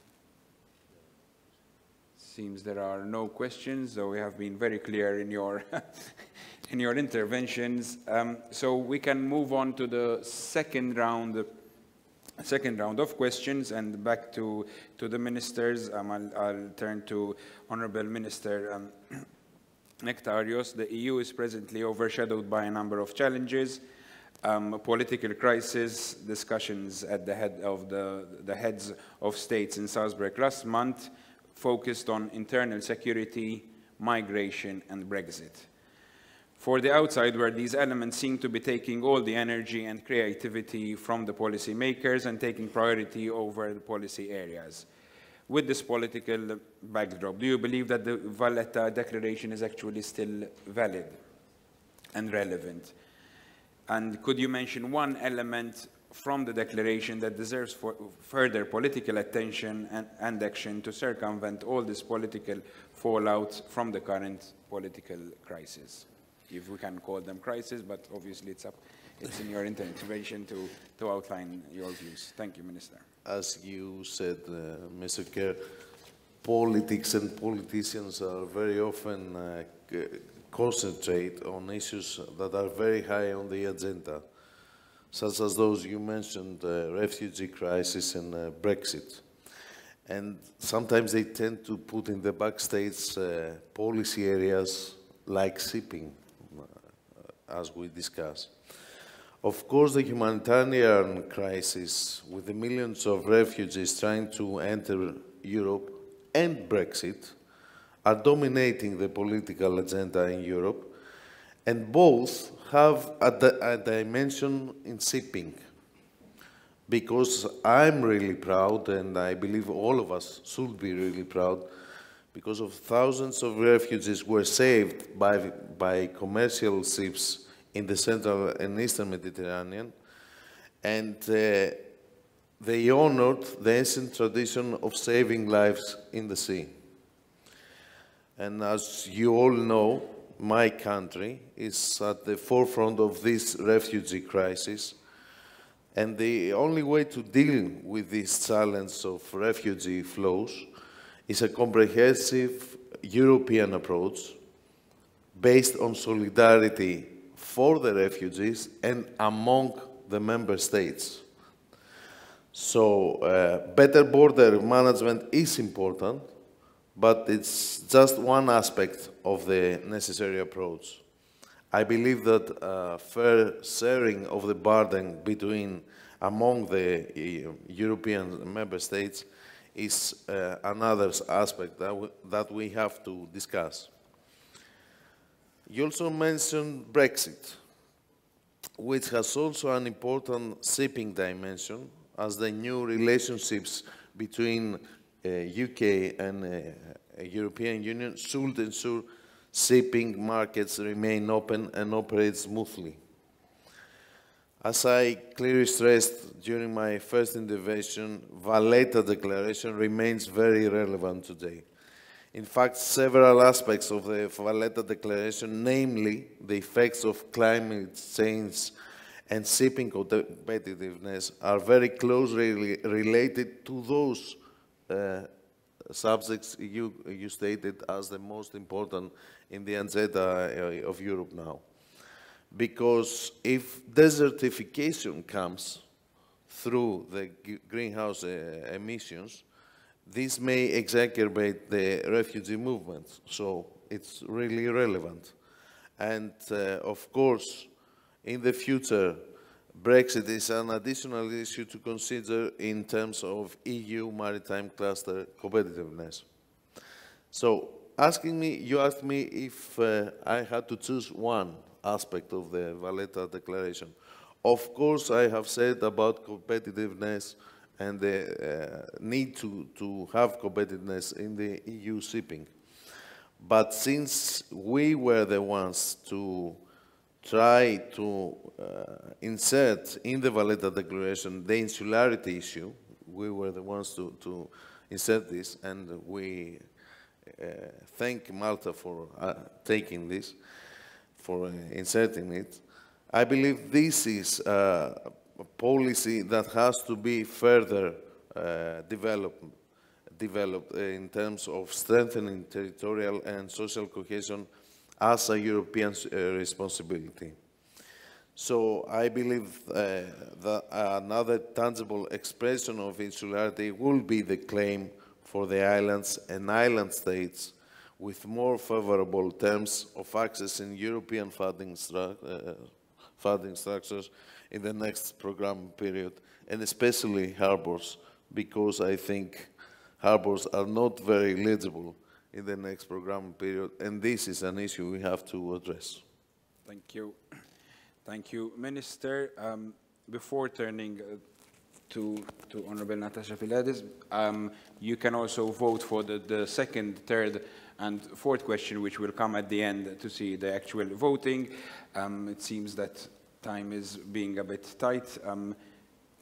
there are no questions, so we have been very clear in your in your interventions. So we can move on to the second round of questions, and back to the ministers. I'll turn to Honourable Minister Nektarios. The EU is presently overshadowed by a number of challenges. Political crisis, discussions at the head of the heads of states in Salzburg last month focused on internal security, migration, and Brexit. For the outside world, these elements seem to be taking all the energy and creativity from the policymakers and taking priority over the policy areas. With this political backdrop, do you believe that the Valletta Declaration is actually still valid and relevant? And could you mention one element from the declaration that deserves further political attention and action to circumvent all this political fallout from the current political crisis? If we can call them crisis, but obviously it's in your intervention to outline your views. Thank you, Minister. As you said, Mr. Kerr, politics and politicians are very often concentrate on issues that are very high on the agenda, such as those you mentioned, refugee crisis and Brexit. And sometimes they tend to put in the backstage policy areas like shipping, as we discussed. Of course, the humanitarian crisis, with the millions of refugees trying to enter Europe, and Brexit, are dominating the political agenda in Europe, and both have a dimension in shipping. Because I'm really proud, and I believe all of us should be really proud, because of thousands of refugees were saved by commercial ships in the Central and Eastern Mediterranean, and they honored the ancient tradition of saving lives in the sea. And as you all know, my country is at the forefront of this refugee crisis. And the only way to deal with this challenge of refugee flows is a comprehensive European approach based on solidarity for the refugees and among the member states. So better border management is important, but it's just one aspect of the necessary approach. I believe that fair sharing of the burden among the European member states is another aspect that we have to discuss. You also mentioned Brexit, which has also an important shipping dimension, as the new relationships between UK and European Union should ensure shipping markets remain open and operate smoothly. As I clearly stressed during my first intervention, Valletta Declaration remains very relevant today. In fact, several aspects of the Valletta Declaration, namely the effects of climate change and shipping competitiveness, are very closely related to those subjects you stated as the most important in the agenda of Europe now. Because if desertification comes through the greenhouse emissions, this may exacerbate the refugee movement. So it's really relevant. And of course, in the future, Brexit is an additional issue to consider in terms of EU maritime cluster competitiveness. So you asked me if I had to choose one aspect of the Valletta Declaration. Of course, I have said about competitiveness and the need to have competitiveness in the EU shipping. But since we were the ones to try to insert in the Valletta Declaration the insularity issue, we were the ones to insert this, and we thank Malta for taking this, for inserting it. I believe this is a policy that has to be further developed in terms of strengthening territorial and social cohesion as a European responsibility. So I believe that another tangible expression of insularity will be the claim for the islands and island states with more favorable terms of access in European funding structures in the next program period, and especially harbors, because I think harbors are not very eligible in the next program period, and this is an issue we have to address. Thank you. Thank you, Minister. Before turning to Honorable Natasa Pilides, you can also vote for the second, third, and fourth question, which will come at the end to see the actual voting. It seems that time is being a bit tight.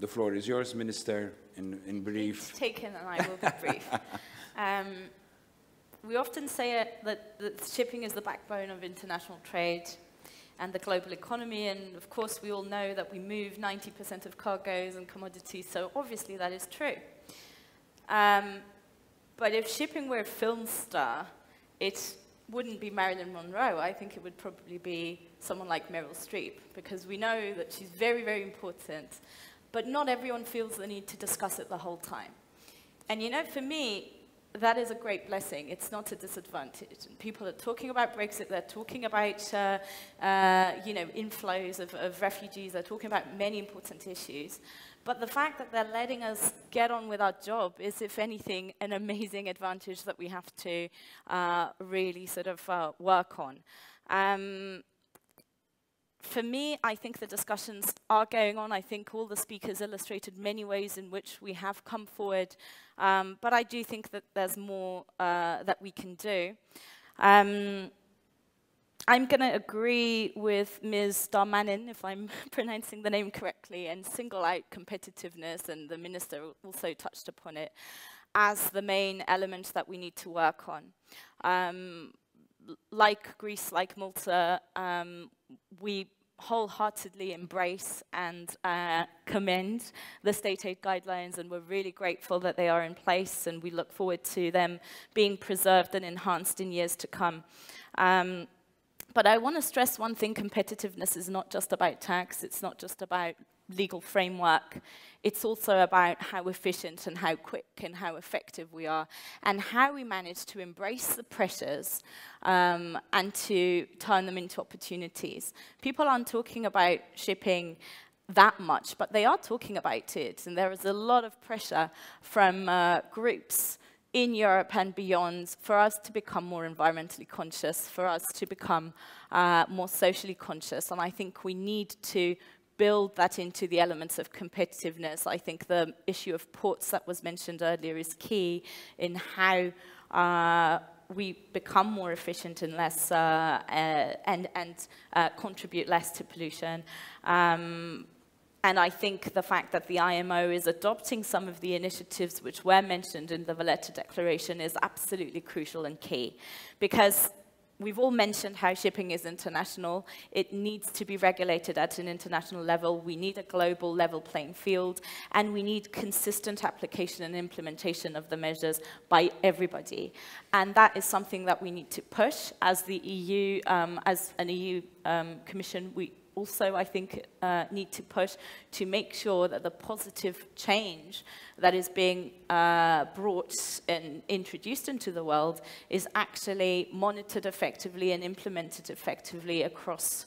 The floor is yours, Minister, in brief. It's taken, and I will be brief. We often say that shipping is the backbone of international trade and the global economy, and of course we all know that we move 90% of cargoes and commodities, so obviously that is true. But if shipping were a film star, it wouldn't be Marilyn Monroe. I think it would probably be someone like Meryl Streep, because we know that she's very, very important, but not everyone feels the need to discuss it the whole time. And you know, for me, that is a great blessing. It's not a disadvantage. People are talking about Brexit. They're talking about, inflows of refugees. They're talking about many important issues. But the fact that they're letting us get on with our job is, if anything, an amazing advantage that we have to really sort of work on. For me, I think the discussions are going on. I think all the speakers illustrated many ways in which we have come forward. But I do think that there's more that we can do. I'm going to agree with Ms. Darmanin, if I'm pronouncing the name correctly, and single out competitiveness, and the Minister also touched upon it, as the main element that we need to work on. Like Greece, like Malta, we wholeheartedly embrace and commend the state aid guidelines, and we're really grateful that they are in place, and we look forward to them being preserved and enhanced in years to come. But I want to stress one thing: competitiveness is not just about tax, it's not just about legal framework, it's also about how efficient and how quick and how effective we are, and how we manage to embrace the pressures and to turn them into opportunities. People aren't talking about shipping that much, but they are talking about it, and there is a lot of pressure from groups in Europe and beyond for us to become more environmentally conscious, for us to become more socially conscious, and I think we need to build that into the elements of competitiveness. I think the issue of ports that was mentioned earlier is key in how we become more efficient and less contribute less to pollution. And I think the fact that the IMO is adopting some of the initiatives which were mentioned in the Valletta Declaration is absolutely crucial and key, because we've all mentioned how shipping is international. It needs to be regulated at an international level. We need a global level playing field, and we need consistent application and implementation of the measures by everybody. And that is something that we need to push as the EU, as an EU Commission. We also, I think, need to push to make sure that the positive change that is being brought and introduced into the world is actually monitored effectively and implemented effectively across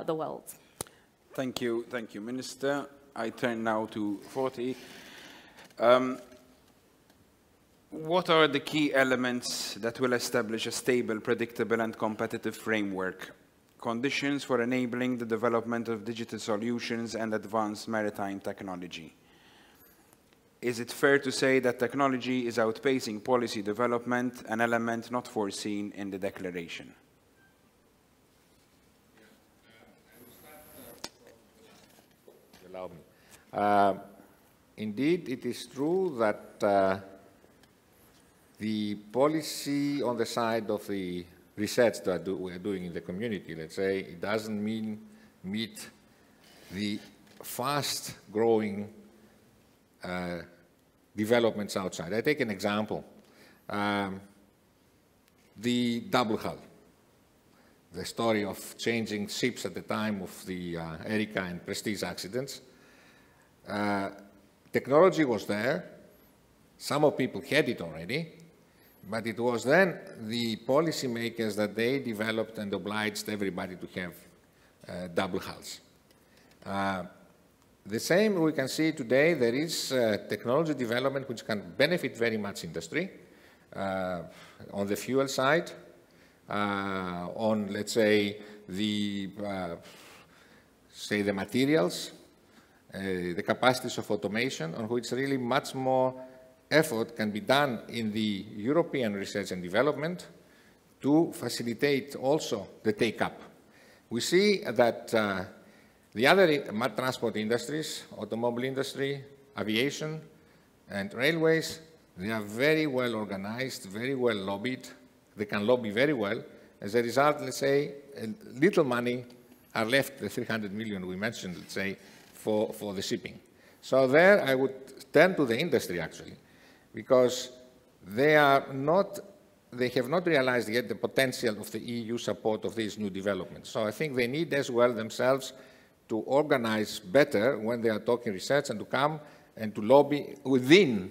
the world. Thank you, Minister. I turn now to Fotis. What are the key elements that will establish a stable, predictable, and competitive framework? Conditions for enabling the development of digital solutions and advanced maritime technology. Is it fair to say that technology is outpacing policy development, an element not foreseen in the declaration? Allow me. Indeed, it is true that the policy on the side of the research that we are doing in the community, let's say, it doesn't meet the fast-growing developments outside. I take an example. The double hull, the story of changing ships at the time of the Erika and Prestige accidents. Technology was there. Some of people had it already. But it was then the policymakers that they developed and obliged everybody to have double hulls. The same we can see today. There is technology development which can benefit very much industry on the fuel side, on, let's say, the materials, the capacities of automation, on which really much more effort can be done in the European research and development to facilitate also the take-up. We see that the other transport industries, automobile industry, aviation, and railways, they are very well organized, very well lobbied. They can lobby very well. As a result, let's say, little money are left, the 300 million we mentioned, let's say, for the shipping. So there I would turn to the industry, actually, because they have not realized yet the potential of the EU support of these new developments. So I think they need as well themselves to organize better when they are talking research and to come and to lobby within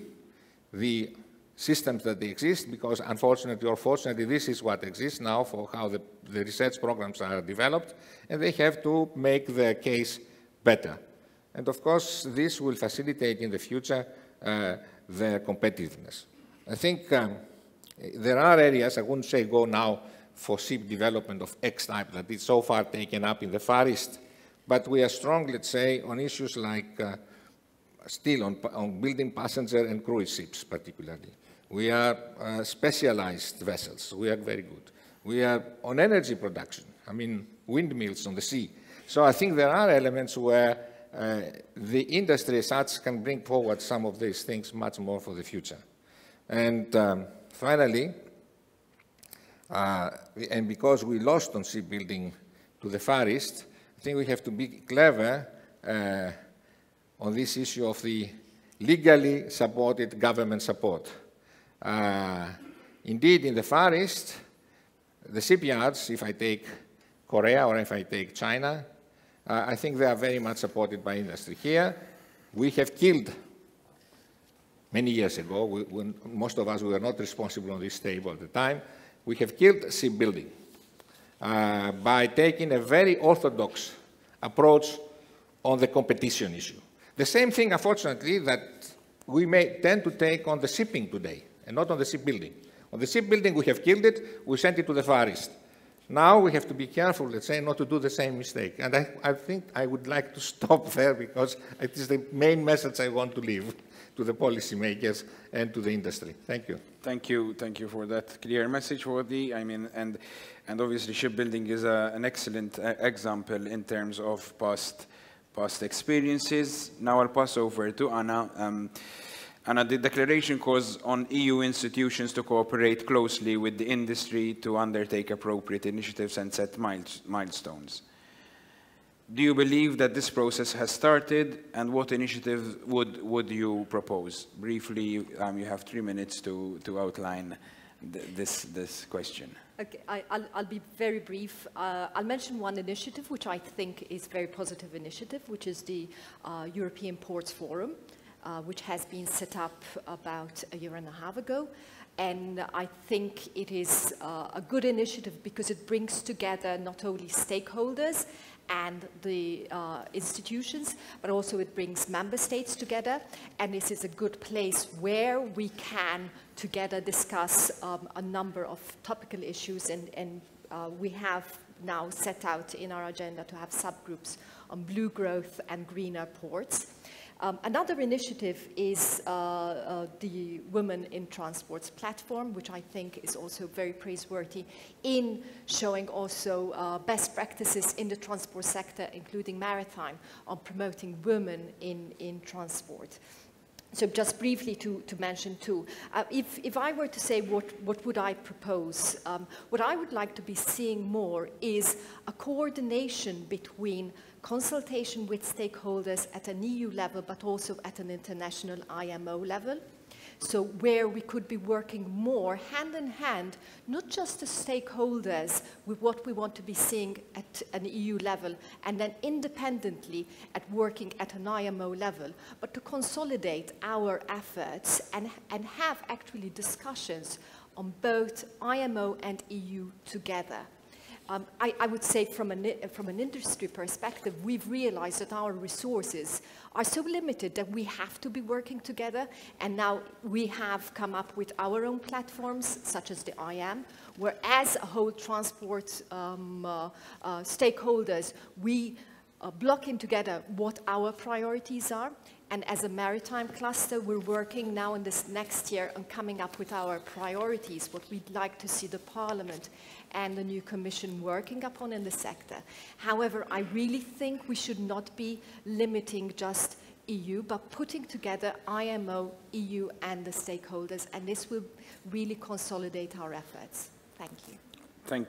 the systems that they exist, because unfortunately or fortunately this is what exists now for how the research programs are developed, and they have to make their case better. And of course this will facilitate in the future their competitiveness. I think there are areas, I wouldn't say go now for ship development of X type that is so far taken up in the Far East, but we are strong, let's say, on issues like still on building passenger and cruise ships particularly. We are specialized vessels, we are very good. We are on energy production, I mean windmills on the sea. So I think there are elements where the industry as such can bring forward some of these things much more for the future. And finally, and because we lost on shipbuilding to the Far East, I think we have to be clever on this issue of the legally supported government support. Indeed, in the Far East, the shipyards, if I take Korea or if I take China, I think they are very much supported by industry. Here, we have killed, many years ago, when most of us were not responsible on this table at the time, we have killed shipbuilding by taking a very orthodox approach on the competition issue. The same thing, unfortunately, that we may tend to take on the shipping today, and not on the shipbuilding. On the shipbuilding, we have killed it, we sent it to the Far East. Now we have to be careful, let's say, not to do the same mistake. And I think I would like to stop there because it is the main message I want to leave to the policymakers and to the industry. Thank you. Thank you for that clear message, Fotis. I mean, and obviously shipbuilding is an excellent example in terms of past past experiences. Now I'll pass over to Anna. Anna, the declaration calls on EU institutions to cooperate closely with the industry to undertake appropriate initiatives and set milestones. Do you believe that this process has started, and what initiative would you propose? Briefly, you have 3 minutes to outline this question. Okay, I'll be very brief. I'll mention one initiative which I think is a very positive initiative, which is the European Ports Forum, which has been set up about a year and a half ago. And I think it is a good initiative because it brings together not only stakeholders and the institutions, but also it brings member states together. And this is a good place where we can together discuss a number of topical issues. And we have now set out in our agenda to have subgroups on blue growth and greener ports. Another initiative is the Women in Transports platform, which I think is also very praiseworthy in showing also best practices in the transport sector, including maritime, on promoting women in transport. So just briefly to mention two, if I were to say what would I propose, what I would like to be seeing more is a coordination between consultation with stakeholders at an EU level, but also at an international IMO level. So where we could be working more hand in hand, not just the stakeholders with what we want to be seeing at an EU level, and then independently at working at an IMO level, but to consolidate our efforts and have actually discussions on both IMO and EU together. I would say from an industry perspective, we've realized that our resources are so limited that we have to be working together. And now we have come up with our own platforms, such as the IM, where as a whole transport stakeholders, we block in together what our priorities are. And as a maritime cluster, we're working now in this next year on coming up with our priorities, what we'd like to see the Parliament and the new Commission working upon in the sector. However, I really think we should not be limiting just EU, but putting together IMO, EU, and the stakeholders, and this will really consolidate our efforts. Thank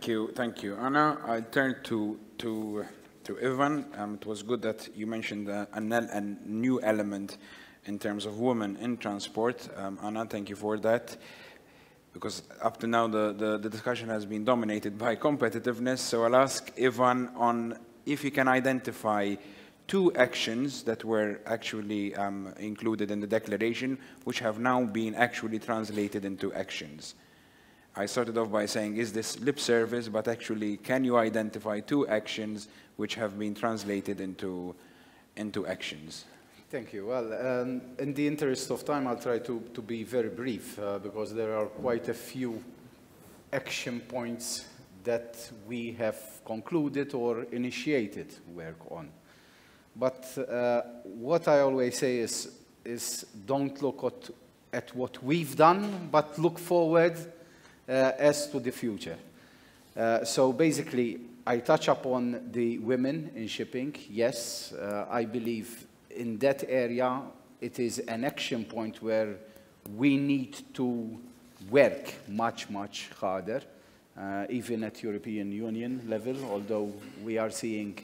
you. Thank you, Anna. I turn to Ivan. It was good that you mentioned a new element in terms of women in transport. Anna, thank you for that. Because up to now, the discussion has been dominated by competitiveness. So I'll ask Ivan on if you can identify 2 actions that were actually included in the declaration, which have now been actually translated into actions. I started off by saying, is this lip service? But actually, can you identify 2 actions which have been translated into actions? Thank you. Well, in the interest of time, I'll try to be very brief because there are quite a few action points that we have concluded or initiated work on. But what I always say is don't look at what we've done, but look forward as to the future. So basically, I touch upon the women in shipping. Yes, I believe in that area, it is an action point where we need to work much, much harder, even at European Union level, although we are seeing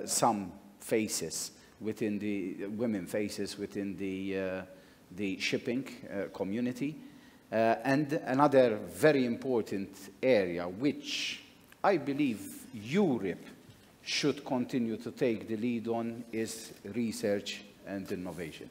some faces within the women faces within the shipping community. And another very important area, which I believe Europe should continue to take the lead on, is research and innovation.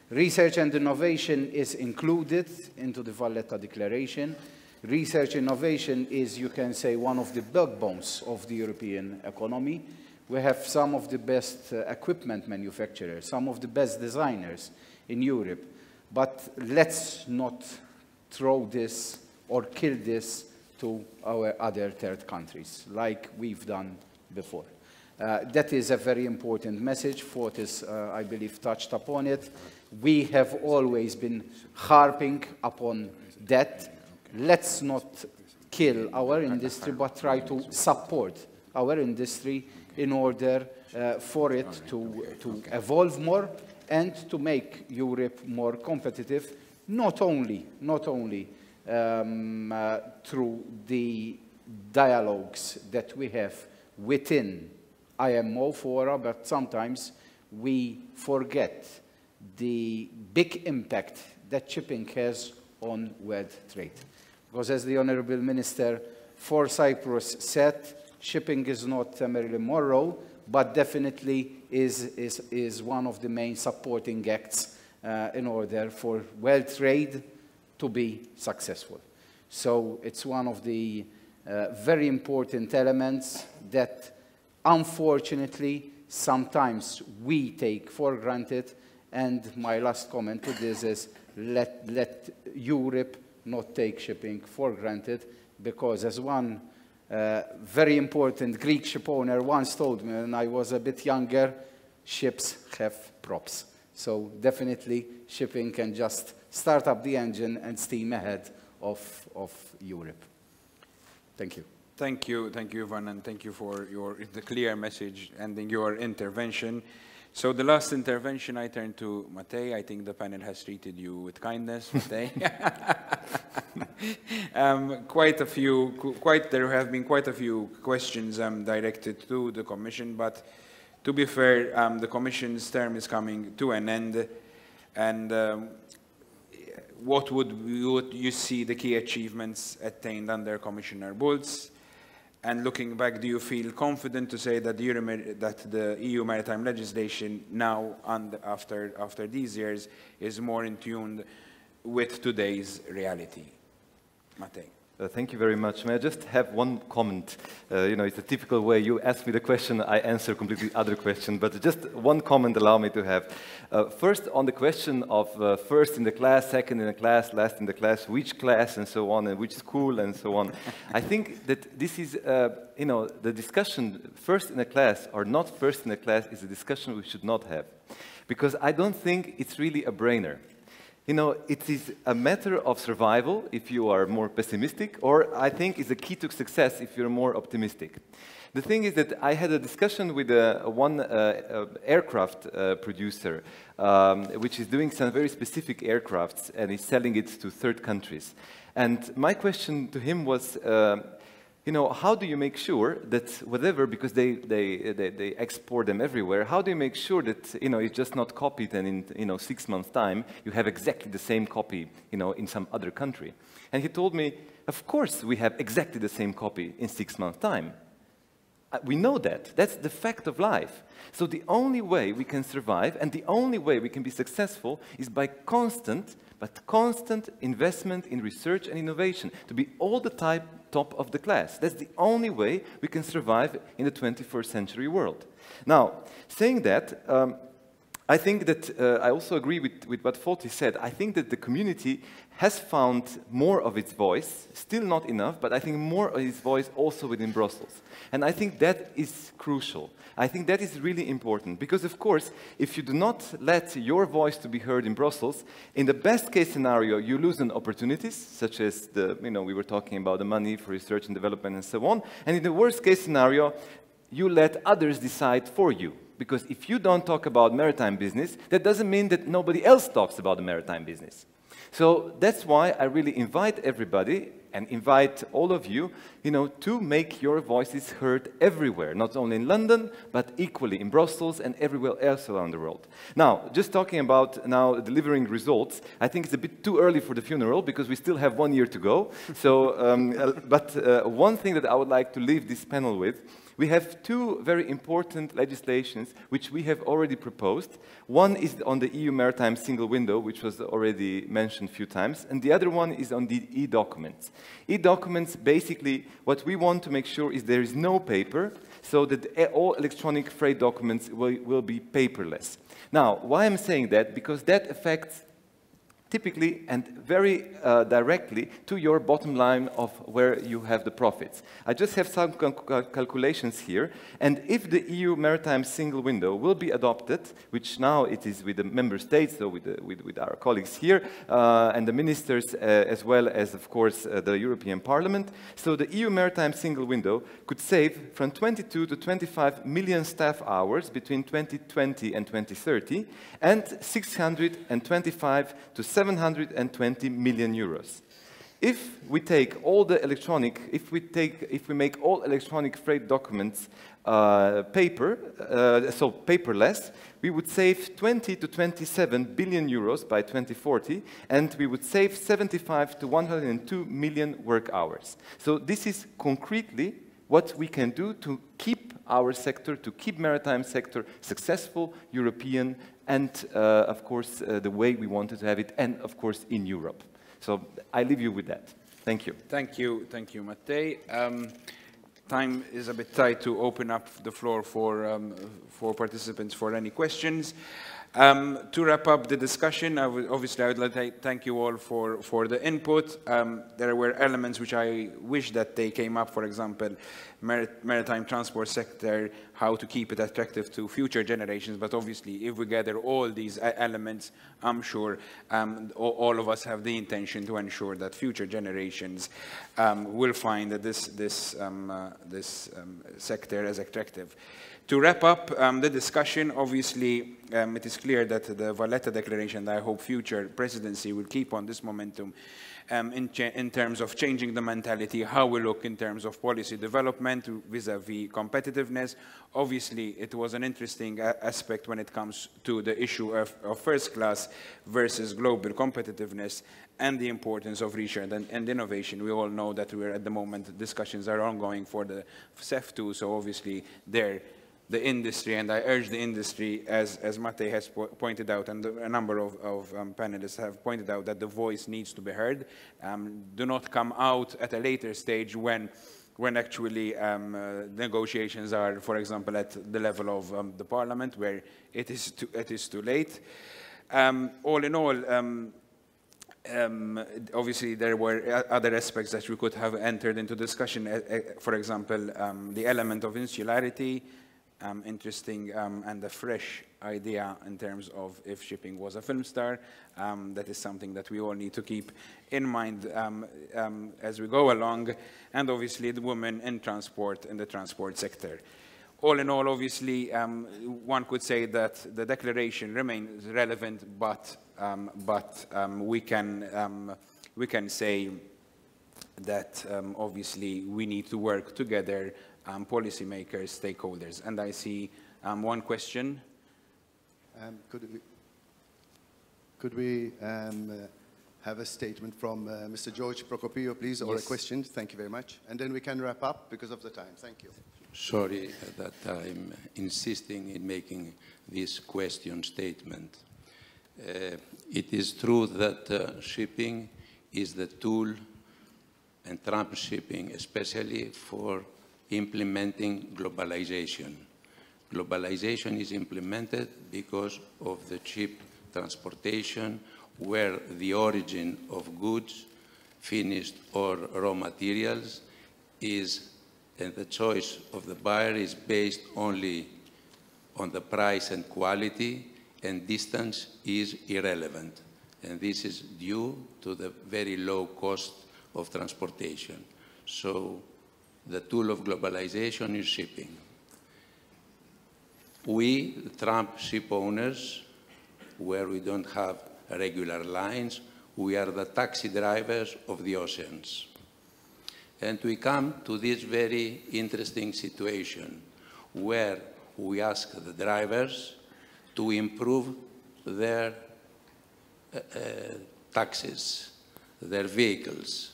Research and innovation is included into the Valletta Declaration. Research innovation is, you can say, one of the backbones of the European economy. We have some of the best equipment manufacturers, some of the best designers in Europe. But let's not throw this or kill this to our other third countries, like we've done before. That is a very important message. Fotis, I believe, touched upon it. We have always been harping upon that. Let's not kill our industry, but try to support our industry in order for it to evolve more and to make Europe more competitive, not only through the dialogues that we have within IMO fora, but sometimes we forget the big impact that shipping has on world trade. Because as the Honourable Minister for Cyprus said, shipping is not Marilyn Monroe, but definitely is one of the main supporting acts in order for world trade to be successful. So it's one of the very important elements that unfortunately sometimes we take for granted, and my last comment to this is let Europe not take shipping for granted, because as one very important Greek ship owner once told me when I was a bit younger, ships have props. So definitely shipping can just start up the engine and steam ahead of Europe. Thank you. Thank you, Ivan, and thank you for the clear message ending your intervention. So the last intervention, I turn to Matej. I think the panel has treated you with kindness, Matej. There have been quite a few questions directed to the Commission, but to be fair, the Commission's term is coming to an end, and what would you see the key achievements attained under Commissioner Bulc? And looking back, do you feel confident to say that the EU maritime legislation now, and after these years, is more in tune with today's reality? Matej. Thank you very much. May I just have one comment? It's a typical way you ask me the question, I answer completely other question, but just one comment allow me to have. First, on the question of first in the class, second in the class, last in the class, which class and so on, and which school and so on. I think that this is, the discussion first in the class or not first in the class is a discussion we should not have. Because I don't think it's really a brainer. It is a matter of survival if you are more pessimistic, or I think it's a key to success if you're more optimistic. The thing is that I had a discussion with one aircraft producer, which is doing some very specific aircrafts, and is selling it to third countries. And my question to him was, how do you make sure that whatever, because they export them everywhere, how do you make sure that, it's just not copied and in, 6 months' time, you have exactly the same copy, in some other country? And he told me, of course we have exactly the same copy in 6 months' time. We know that. That's the fact of life. So the only way we can survive and the only way we can be successful is by constant investment in research and innovation, to be all the time top of the class. That's the only way we can survive in the 21st century world. Now, saying that, I think that I also agree with what Fotis said. I think that the community has found more of its voice, still not enough, but I think more of its voice also within Brussels. And I think that is crucial. I think that is really important, because of course, if you do not let your voice to be heard in Brussels, in the best case scenario, you lose on opportunities, such as we were talking about the money for research and development and so on. And in the worst case scenario, you let others decide for you. Because if you don't talk about maritime business, that doesn't mean that nobody else talks about the maritime business. So that's why I really invite everybody and invite all of you, to make your voices heard everywhere, not only in London, but equally in Brussels and everywhere else around the world. Now, just talking about now delivering results, I think it's a bit too early for the funeral because we still have 1 year to go. So, one thing that I would like to leave this panel with, we have two very important legislations which we have already proposed. One is on the EU Maritime Single Window, which was already mentioned a few times, and the other one is on the e-documents. E-documents, basically, what we want to make sure is there is no paper, so that all electronic freight documents will be paperless. Now, why I'm saying that? Because that affects typically and very directly to your bottom line of where you have the profits. I just have some calculations here, and if the EU maritime single window will be adopted, which now it is with the member states, so with our colleagues here, and the ministers, as well as, of course, the European Parliament, so the EU maritime single window could save from 22 to 25 million staff hours between 2020 and 2030, and 625 to 720 million euros. If we take all the electronic, if we make all electronic freight documents paperless, we would save 20 to 27 billion euros by 2040, and we would save 75 to 102 million work hours. So this is concretely what we can do to keep our sector, to keep maritime sector successful, European, and of course the way we wanted to have it, and of course in Europe. So I leave you with that. Thank you. Thank you, Matej. Time is a bit tight to open up the floor for participants for any questions. To wrap up the discussion, obviously I would like to thank you all for the input. There were elements which I wish that they came up, for example, maritime transport sector, how to keep it attractive to future generations. But obviously, if we gather all these elements, I'm sure all of us have the intention to ensure that future generations will find that this sector as attractive. To wrap up the discussion, obviously, it is clear that the Valletta Declaration, I hope future presidency will keep on this momentum in terms of changing the mentality, how we look in terms of policy development vis-à-vis competitiveness. Obviously, it was an interesting aspect when it comes to the issue of first class versus global competitiveness and the importance of research and innovation. We all know that we're at the moment, discussions are ongoing for the CEF2, so obviously the industry, and I urge the industry, as Matej has pointed out, and a number of panelists have pointed out, that the voice needs to be heard. Do not come out at a later stage when actually negotiations are, for example, at the level of the Parliament, where it is too late. All in all, obviously, there were other aspects that we could have entered into discussion. For example, the element of insularity, interesting and a fresh idea in terms of if shipping was a film star. That is something that we all need to keep in mind as we go along. And obviously, the women in transport, in the transport sector. All in all, obviously, one could say that the declaration remains relevant, but we can say that obviously we need to work together, policymakers, stakeholders. And I see one question. Could we have a statement from Mr. George Prokopiou, please, or Yes. a question? Thank you very much. And then we can wrap up because of the time. Thank you. Sorry that I'm insisting in making this question statement. It is true that shipping is the tool, and Trump shipping especially, for implementing globalization. Globalization is implemented because of the cheap transportation, where the origin of goods, finished or raw materials, is, and the choice of the buyer is based only on the price and quality, and distance is irrelevant. And this is due to the very low cost of transportation. So the tool of globalization is shipping. We, the Trump ship owners, where we don't have regular lines, we are the taxi drivers of the oceans. And we come to this very interesting situation where we ask the drivers to improve their taxis, their vehicles.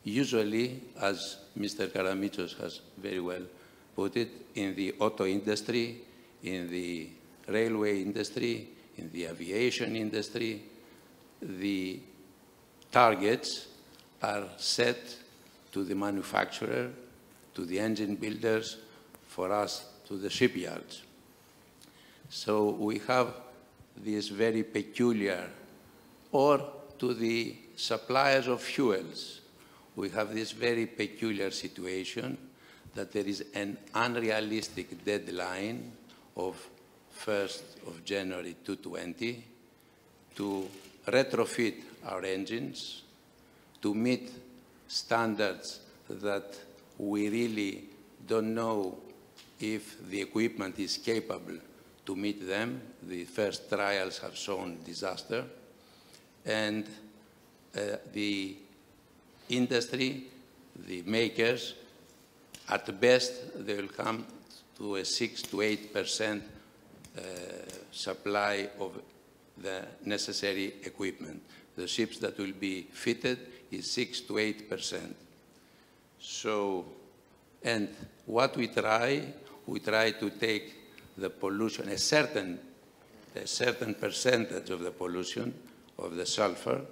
Usually, as Mr. Karamitsos has very well put it, in the auto industry, in the railway industry, in the aviation industry, the targets are set to the manufacturer, to the engine builders, for us, to the shipyards. So we have this very peculiar or to the suppliers of fuels, we have this very peculiar situation that there is an unrealistic deadline of 1st of January 2020 to retrofit our engines, to meet standards that we really don't know if the equipment is capable to meet them. The first trials have shown disaster. And the industry, the makers, at best, they will come to a 6 to 8% supply of the necessary equipment. The ships that will be fitted is 6 to 8%. So, and what we try to take the pollution, a certain percentage of the pollution, of the sulfur,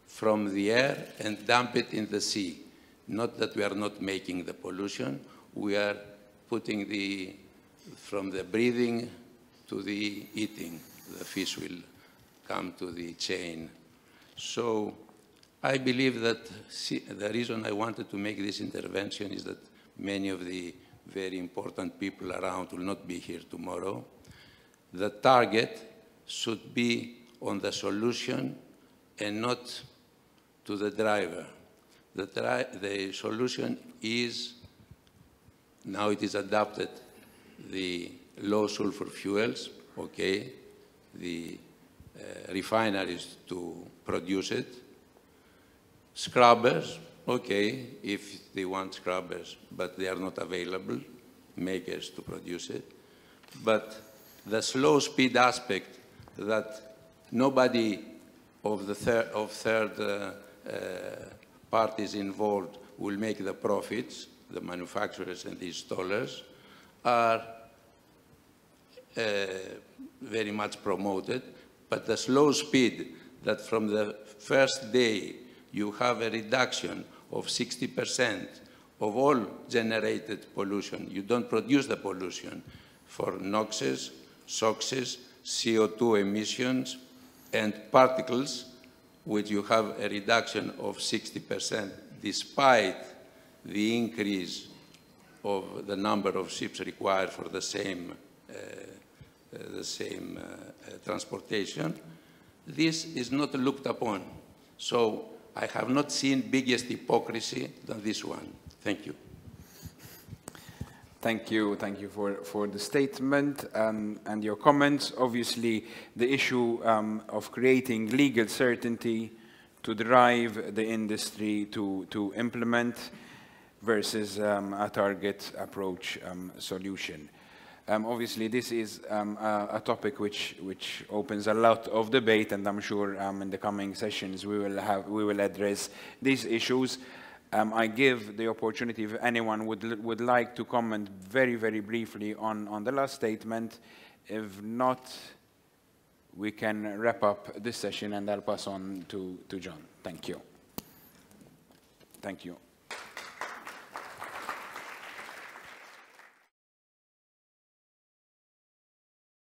from the air and dump it in the sea. Not that we are not making the pollution, we are putting from the breathing to the eating. The fish will come to the chain. So I believe that the reason I wanted to make this intervention is that many of the very important people around will not be here tomorrow. The target should be on the solution and not to the driver. The solution is, now it is adopted, the low sulfur fuels, okay, the refineries to produce it, scrubbers, okay, if they want scrubbers, but they are not available, makers to produce it. But the slow speed aspect that nobody of the third parties involved will make the profits, the manufacturers and the installers, are very much promoted, but the slow speed that from the first day you have a reduction of 60% of all generated pollution. You don't produce the pollution for NOxes, SOxes, CO2 emissions, and particles, which you have a reduction of 60% despite the increase of the number of ships required for the same transportation. This is not looked upon. So I have not seen biggest hypocrisy than this one. Thank you. Thank you for the statement and your comments. Obviously, the issue of creating legal certainty to drive the industry to implement versus a target approach solution. Obviously, this is a topic which opens a lot of debate, and I'm sure in the coming sessions we will address these issues. I give the opportunity if anyone would like to comment very, very briefly on the last statement. If not, we can wrap up this session and I'll pass on to John. Thank you. Thank you.